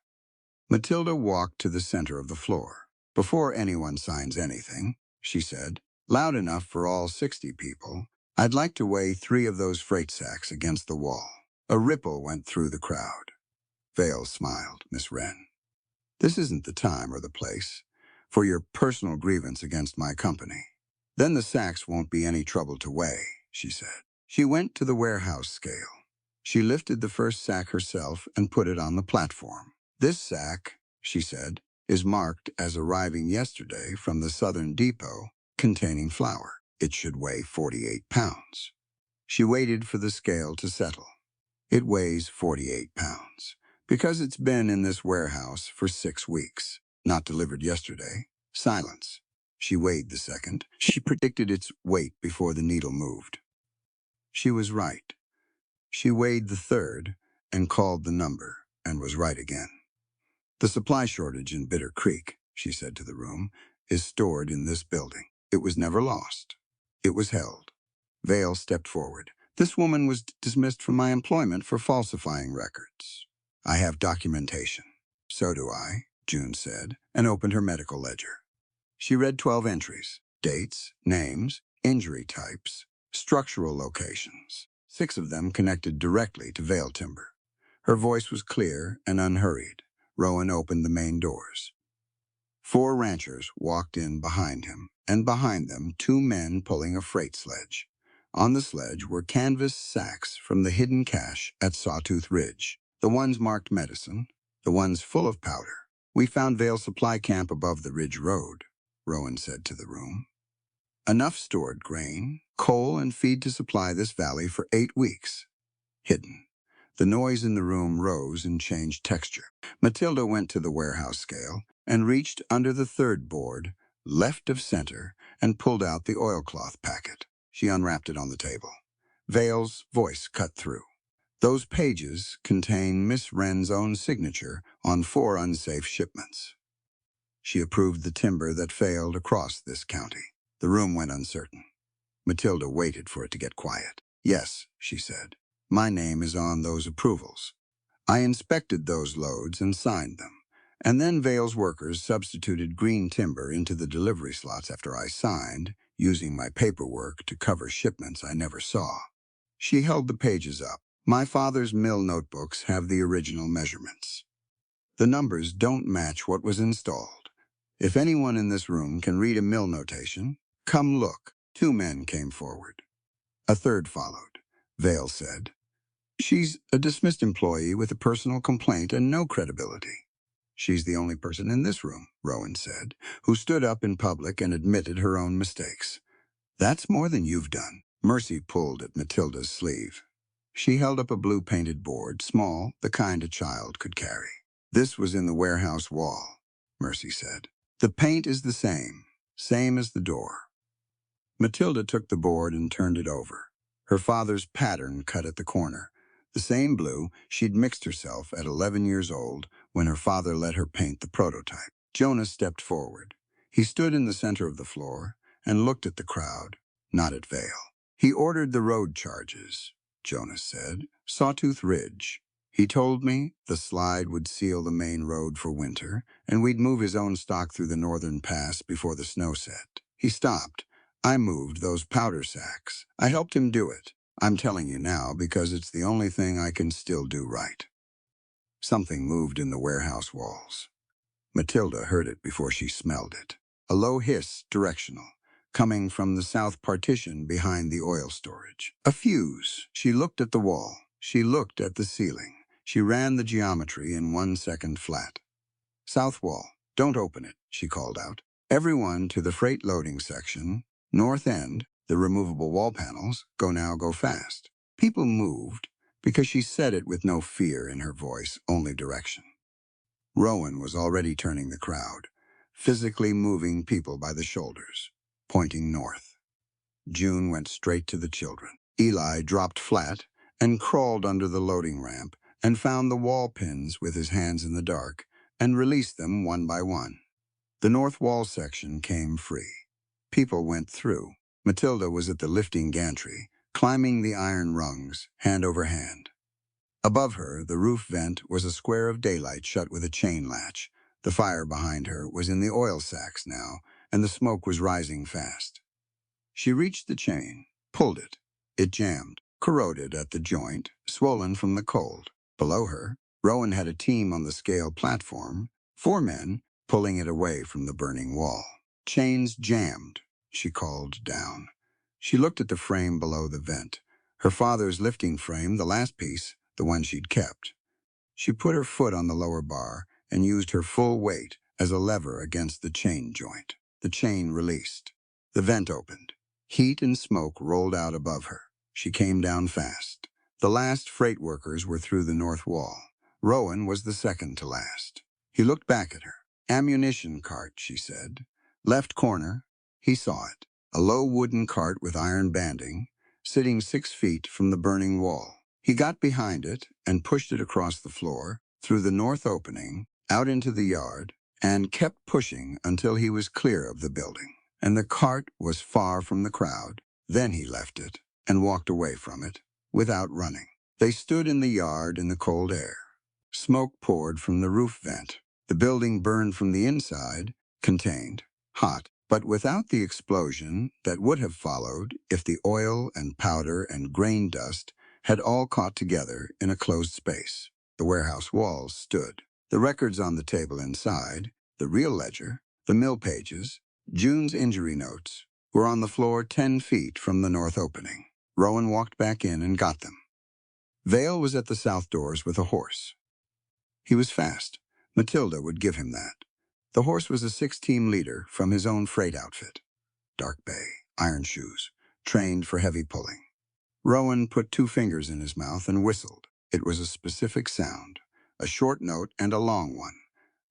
Matilda walked to the center of the floor. "Before anyone signs anything," she said, loud enough for all 60 people, "I'd like to weigh 3 of those freight sacks against the wall." A ripple went through the crowd. Vale smiled. "Miss Wren, this isn't the time or the place for your personal grievance against my company." "Then the sacks won't be any trouble to weigh," she said. She went to the warehouse scale. She lifted the first sack herself and put it on the platform. "This sack," she said, "is marked as arriving yesterday from the southern depot containing flour. It should weigh 48 pounds. She waited for the scale to settle. "It weighs 48 pounds, because it's been in this warehouse for 6 weeks. Not delivered yesterday." Silence. She weighed the second. She predicted its weight before the needle moved. She was right. She weighed the third and called the number and was right again. "The supply shortage in Bitter Creek," she said to the room, "is stored in this building." It was never lost. It was held. Vale stepped forward. This woman was dismissed from my employment for falsifying records. I have documentation. So do I, June said, and opened her medical ledger. She read 12 entries, dates, names, injury types, structural locations. 6 of them connected directly to Vale Timber. Her voice was clear and unhurried. Rowan opened the main doors. 4 ranchers walked in behind him, and behind them 2 men pulling a freight sledge. On the sledge were canvas sacks from the hidden cache at Sawtooth Ridge, the ones marked medicine, the ones full of powder. We found Vale's supply camp above the Ridge Road, Rowan said to the room. Enough stored grain, coal, and feed to supply this valley for 8 weeks. Hidden. The noise in the room rose and changed texture. Matilda went to the warehouse scale and reached under the 3rd board, left of center, and pulled out the oilcloth packet. She unwrapped it on the table. Vale's voice cut through. Those pages contain Miss Wren's own signature on 4 unsafe shipments. She approved the timber that failed across this county. The room went uncertain. Matilda waited for it to get quiet. Yes, she said. My name is on those approvals. I inspected those loads and signed them. And then Vale's workers substituted green timber into the delivery slots after I signed, using my paperwork to cover shipments I never saw. She held the pages up. My father's mill notebooks have the original measurements. The numbers don't match what was installed. If anyone in this room can read a mill notation, come look. 2 men came forward. A 3rd followed. Vale said, She's a dismissed employee with a personal complaint and no credibility. She's the only person in this room, Rowan said, who stood up in public and admitted her own mistakes. That's more than you've done. Mercy pulled at Matilda's sleeve. She held up a blue-painted board, small, the kind a child could carry. This was in the warehouse wall, Mercy said. The paint is the same as the door. Matilda took the board and turned it over. Her father's pattern cut at the corner. The same blue she'd mixed herself at 11 years old when her father let her paint the prototype. Jonas stepped forward. He stood in the center of the floor and looked at the crowd, not at Vale. He ordered the road charges, Jonas said. Sawtooth Ridge. He told me the slide would seal the main road for winter, and we'd move his own stock through the northern pass before the snow set. He stopped. I moved those powder sacks. I helped him do it. I'm telling you now because it's the only thing I can still do right. Something moved in the warehouse walls. Matilda heard it before she smelled it. A low hiss, directional, coming from the south partition behind the oil storage. A fuse. She looked at the wall. She looked at the ceiling. She ran the geometry in 1 second flat. South wall. Don't open it, she called out. Everyone to the freight loading section. North end, the removable wall panels, go now, go fast. People moved because she said it with no fear in her voice, only direction. Rowan was already turning the crowd, physically moving people by the shoulders, pointing north. June went straight to the children. Eli dropped flat and crawled under the loading ramp and found the wall pins with his hands in the dark and released them one by one. The north wall section came free. People went through. Matilda was at the lifting gantry, climbing the iron rungs, hand over hand. Above her, the roof vent was a square of daylight shut with a chain latch. The fire behind her was in the oil sacks now, and the smoke was rising fast. She reached the chain, pulled it. It jammed, corroded at the joint, swollen from the cold. Below her, Rowan had a team on the scale platform, 4 men, pulling it away from the burning wall. Chains jammed, she called down. She looked at the frame below the vent. Her father's lifting frame, the last piece, the one she'd kept. She put her foot on the lower bar and used her full weight as a lever against the chain joint. The chain released. The vent opened. Heat and smoke rolled out above her. She came down fast. The last freight workers were through the north wall. Rowan was the second to last. He looked back at her. Ammunition cart, she said. Left corner. He saw it. A low wooden cart with iron banding, sitting 6 feet from the burning wall. He got behind it and pushed it across the floor, through the north opening, out into the yard, and kept pushing until he was clear of the building. and the cart was far from the crowd. Then he left it and walked away from it without running. They stood in the yard in the cold air. Smoke poured from the roof vent. The building burned from the inside, contained, hot, but without the explosion that would have followed if the oil and powder and grain dust had all caught together in a closed space. The warehouse walls stood. The records on the table inside, the real ledger, the mill pages, June's injury notes, were on the floor 10 feet from the north opening. Rowan walked back in and got them. Vale was at the south doors with a horse. He was fast. Matilda would give him that. The horse was a 6-team leader from his own freight outfit. Dark bay, iron shoes, trained for heavy pulling. Rowan put 2 fingers in his mouth and whistled. It was a specific sound, a short note and a long one.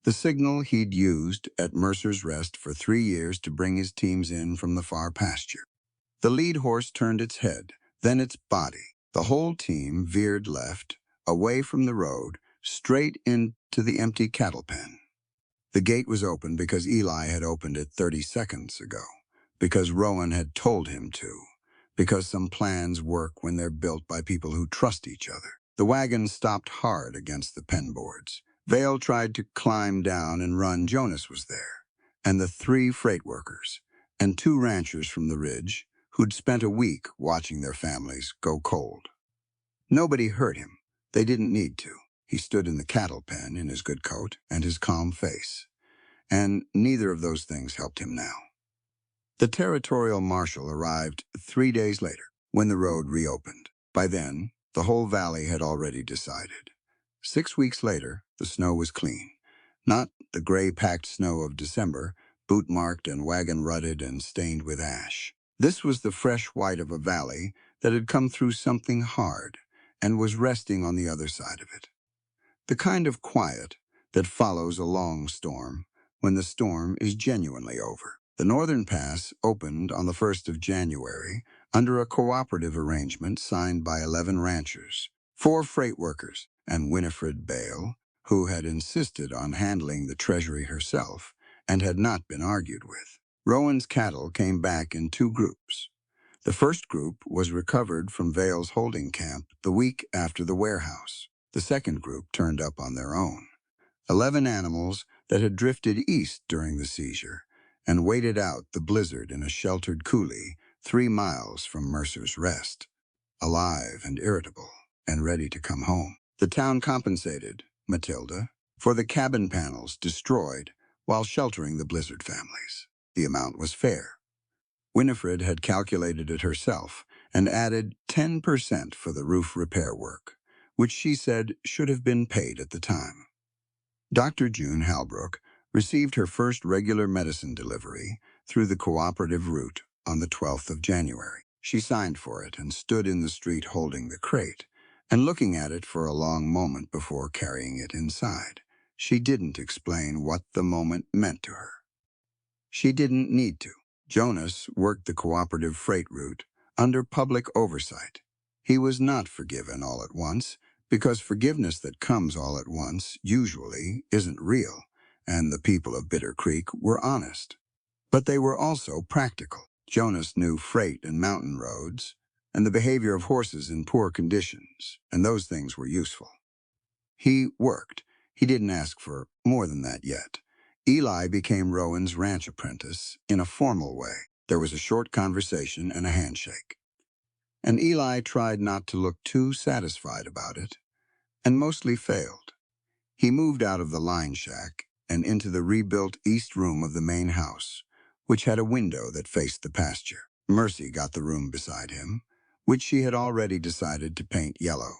The signal he'd used at Mercer's Rest for 3 years to bring his teams in from the far pasture. The lead horse turned its head, then its body. The whole team veered left, away from the road, straight into the empty cattle pen. The gate was open because Eli had opened it 30 seconds ago, because Rowan had told him to, because some plans work when they're built by people who trust each other. The wagon stopped hard against the pen boards. Vale tried to climb down and run. Jonas was there, and the 3 freight workers, and 2 ranchers from the ridge who'd spent a week watching their families go cold. Nobody hurt him. They didn't need to. He stood in the cattle pen in his good coat and his calm face, and neither of those things helped him now. The territorial marshal arrived 3 days later, when the road reopened. By then, the whole valley had already decided. 6 weeks later, the snow was clean. Not the gray-packed snow of December, boot-marked and wagon-rutted and stained with ash. This was the fresh white of a valley that had come through something hard and was resting on the other side of it. The kind of quiet that follows a long storm when the storm is genuinely over. The Northern Pass opened on the 1st of January under a cooperative arrangement signed by 11 ranchers, 4 freight workers, and Winifred Bale, who had insisted on handling the treasury herself and had not been argued with. Rowan's cattle came back in 2 groups. The first group was recovered from Vale's holding camp the week after the warehouse. The second group turned up on their own. 11 animals that had drifted east during the seizure and waited out the blizzard in a sheltered coulee 3 miles from Mercer's Rest, alive and irritable and ready to come home. The town compensated Matilda for the cabin panels destroyed while sheltering the blizzard families. The amount was fair. Winifred had calculated it herself and added 10% for the roof repair work, which she said should have been paid at the time. Dr. June Halbrook received her first regular medicine delivery through the cooperative route on the 12th of January. She signed for it and stood in the street holding the crate and looking at it for a long moment before carrying it inside. She didn't explain what the moment meant to her. She didn't need to. Jonas worked the cooperative freight route under public oversight. He was not forgiven all at once, because forgiveness that comes all at once usually isn't real, and the people of Bitter Creek were honest. But they were also practical. Jonas knew freight and mountain roads, and the behavior of horses in poor conditions, and those things were useful. He worked. He didn't ask for more than that yet. Eli became Rowan's ranch apprentice in a formal way. There was a short conversation and a handshake. And Eli tried not to look too satisfied about it, and mostly failed. He moved out of the line shack and into the rebuilt east room of the main house, which had a window that faced the pasture. Mercy got the room beside him, which she had already decided to paint yellow.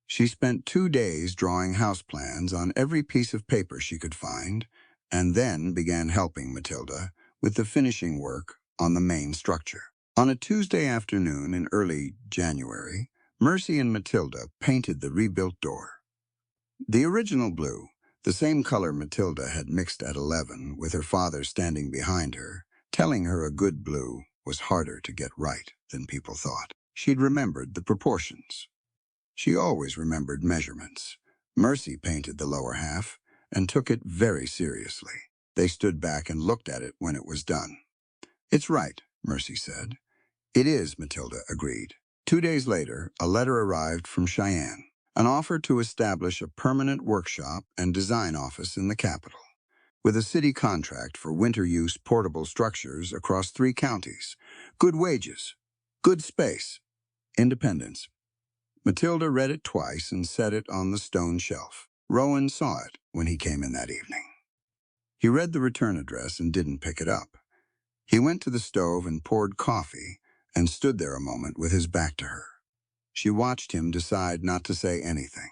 She spent 2 days drawing house plans on every piece of paper she could find, and then began helping Matilda with the finishing work on the main structure. On a Tuesday afternoon in early January, Mercy and Matilda painted the rebuilt door. The original blue, the same color Matilda had mixed at 11 with her father standing behind her, telling her a good blue was harder to get right than people thought. She'd remembered the proportions. She always remembered measurements. Mercy painted the lower half and took it very seriously. They stood back and looked at it when it was done. It's right, Mercy said. It is, Matilda agreed. 2 days later, a letter arrived from Cheyenne, an offer to establish a permanent workshop and design office in the capital, with a city contract for winter-use portable structures across 3 counties. Good wages, good space, independence. Matilda read it twice and set it on the stone shelf. Rowan saw it when he came in that evening. He read the return address and didn't pick it up. He went to the stove and poured coffee and stood there a moment with his back to her. She watched him decide not to say anything.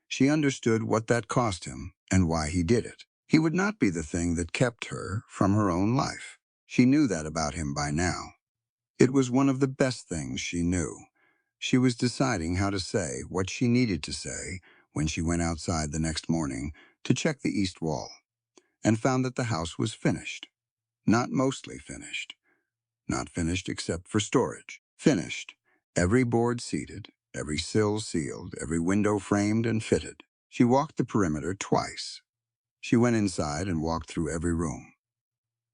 She understood what that cost him and why he did it. He would not be the thing that kept her from her own life. She knew that about him by now. It was one of the best things she knew. She was deciding how to say what she needed to say when she went outside the next morning to check the east wall and found that the house was finished. Not mostly finished. Not finished except for storage. Finished. Every board seated, every sill sealed, every window framed and fitted. She walked the perimeter twice. She went inside and walked through every room.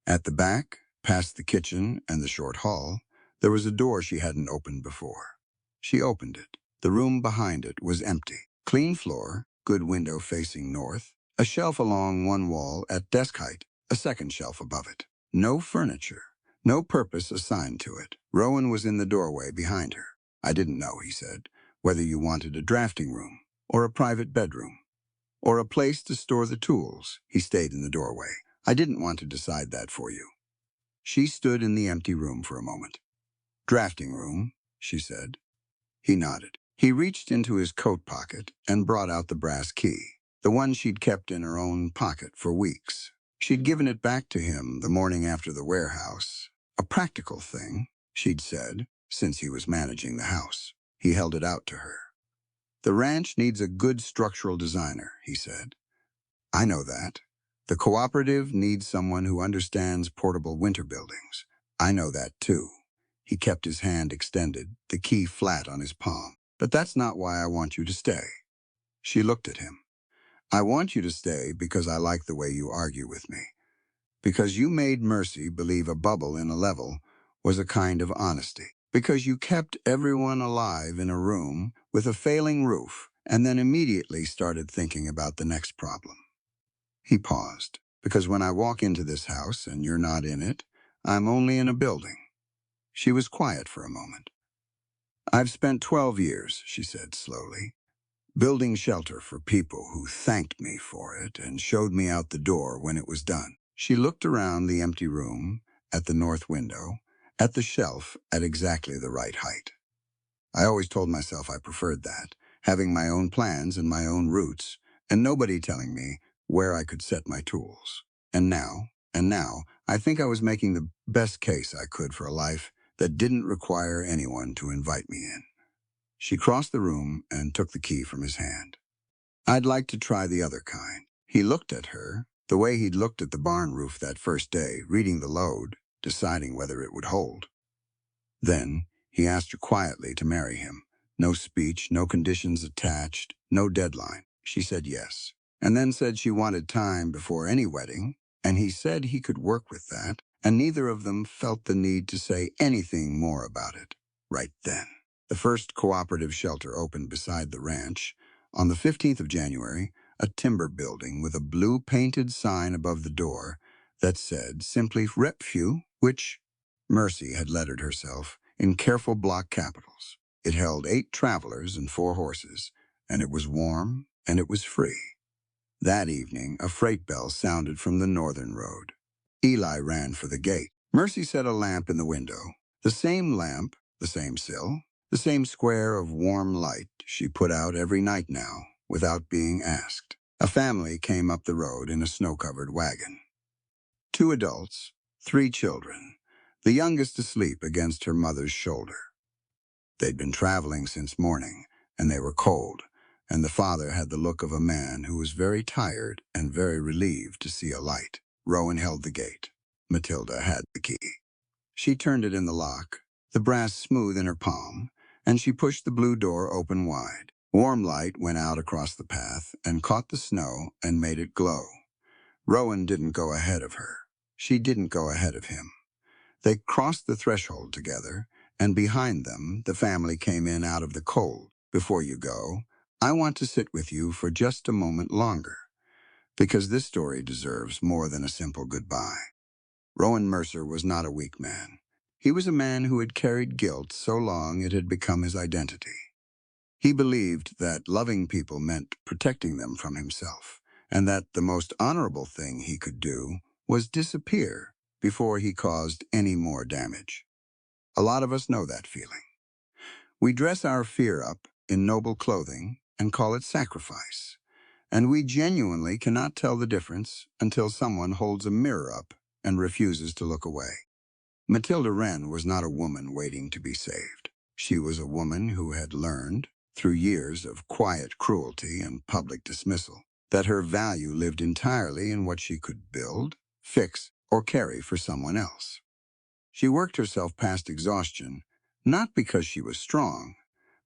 At the back, past the kitchen and the short hall, there was a door she hadn't opened before. She opened it. The room behind it was empty. Clean floor, good window facing north, a shelf along one wall at desk height, a second shelf above it. No furniture, no purpose assigned to it. Rowan was in the doorway behind her. I didn't know, he said, whether you wanted a drafting room or a private bedroom or a place to store the tools. He stayed in the doorway. I didn't want to decide that for you. She stood in the empty room for a moment. Drafting room, she said. He nodded. He reached into his coat pocket and brought out the brass key, the one she'd kept in her own pocket for weeks. She'd given it back to him the morning after the warehouse. A practical thing, she'd said, since he was managing the house. He held it out to her. The ranch needs a good structural designer, he said. I know that. The cooperative needs someone who understands portable winter buildings. I know that too. He kept his hand extended, the key flat on his palm. But that's not why I want you to stay. She looked at him. I want you to stay because I like the way you argue with me. Because you made Mercy believe a bubble in a level was a kind of honesty. Because you kept everyone alive in a room with a failing roof and then immediately started thinking about the next problem. He paused. Because when I walk into this house and you're not in it, I'm only in a building. She was quiet for a moment. I've spent 12 years, she said slowly, building shelter for people who thanked me for it and showed me out the door when it was done. She looked around the empty room, at the north window, at the shelf at exactly the right height. I always told myself I preferred that, having my own plans and my own routes, and nobody telling me where I could set my tools. And now, I think I was making the best case I could for a life that didn't require anyone to invite me in. She crossed the room and took the key from his hand. I'd like to try the other kind. He looked at her, the way he'd looked at the barn roof that first day, reading the load, deciding whether it would hold. Then, he asked her quietly to marry him. No speech, no conditions attached, no deadline. She said yes, and then said she wanted time before any wedding, and he said he could work with that, and neither of them felt the need to say anything more about it right then. The first cooperative shelter opened beside the ranch. On the 15th of January, a timber building with a blue painted sign above the door that said simply Repfu, which Mercy had lettered herself in careful block capitals. It held 8 travelers and 4 horses, and it was warm and it was free. That evening, a freight bell sounded from the northern road. Eli ran for the gate. Mercy set a lamp in the window. The same lamp, the same sill, the same square of warm light she put out every night now, without being asked. A family came up the road in a snow-covered wagon. 2 adults, 3 children, the youngest asleep against her mother's shoulder. They'd been traveling since morning, and they were cold, and the father had the look of a man who was very tired and very relieved to see a light. Rowan held the gate. Matilda had the key. She turned it in the lock, the brass smooth in her palm, and she pushed the blue door open wide. Warm light went out across the path and caught the snow and made it glow. Rowan didn't go ahead of her. She didn't go ahead of him. They crossed the threshold together, and behind them, the family came in out of the cold. Before you go, I want to sit with you for just a moment longer, because this story deserves more than a simple goodbye. Rowan Mercer was not a weak man. He was a man who had carried guilt so long it had become his identity. He believed that loving people meant protecting them from himself, and that the most honorable thing he could do was disappear before he caused any more damage. A lot of us know that feeling. We dress our fear up in noble clothing and call it sacrifice, and we genuinely cannot tell the difference until someone holds a mirror up and refuses to look away. Matilda Wren was not a woman waiting to be saved. She was a woman who had learned, through years of quiet cruelty and public dismissal, that her value lived entirely in what she could build, fix, or carry for someone else. She worked herself past exhaustion, not because she was strong,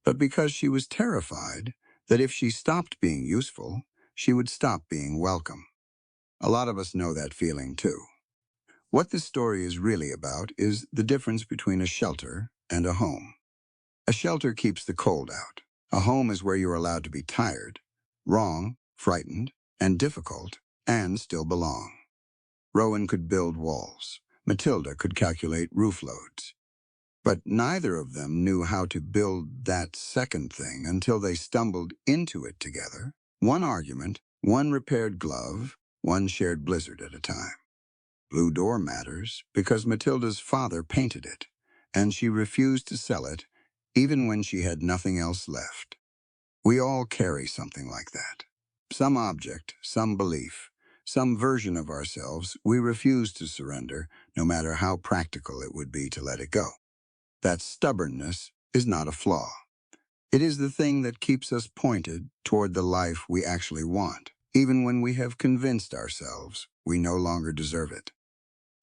but because she was terrified that if she stopped being useful, she would stop being welcome. A lot of us know that feeling too. What this story is really about is the difference between a shelter and a home. A shelter keeps the cold out. A home is where you're allowed to be tired, wrong, frightened, and difficult, and still belong. Rowan could build walls. Matilda could calculate roof loads. But neither of them knew how to build that second thing until they stumbled into it together. One argument, one repaired glove, one shared blizzard at a time. Blue Door matters because Matilda's father painted it, and she refused to sell it even when she had nothing else left. We all carry something like that. Some object, some belief, some version of ourselves we refuse to surrender, no matter how practical it would be to let it go. That stubbornness is not a flaw. It is the thing that keeps us pointed toward the life we actually want, even when we have convinced ourselves we no longer deserve it.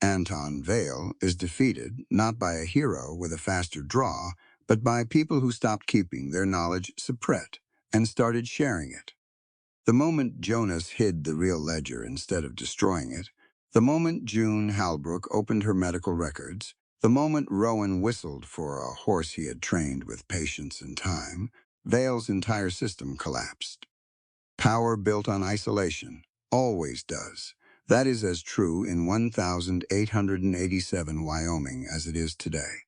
Anton Vale is defeated not by a hero with a faster draw, but by people who stopped keeping their knowledge secret and started sharing it. The moment Jonas hid the real ledger instead of destroying it, the moment June Halbrook opened her medical records, the moment Rowan whistled for a horse he had trained with patience and time, Vale's entire system collapsed. Power built on isolation always does. That is as true in 1887 Wyoming as it is today.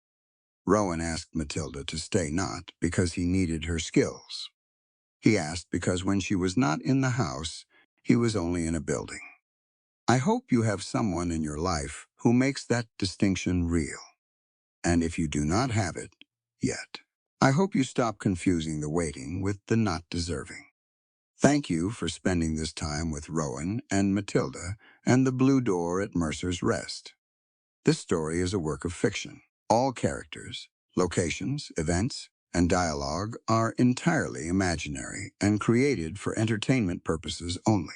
Rowan asked Matilda to stay not because he needed her skills. He asked because when she was not in the house, he was only in a building. I hope you have someone in your life who makes that distinction real. And if you do not have it yet, I hope you stop confusing the waiting with the not deserving. Thank you for spending this time with Rowan and Matilda and the Blue Door at Mercer's Rest. This story is a work of fiction. All characters, locations, events, and dialogue are entirely imaginary and created for entertainment purposes only.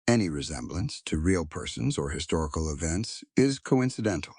Any resemblance to real persons or historical events is coincidental.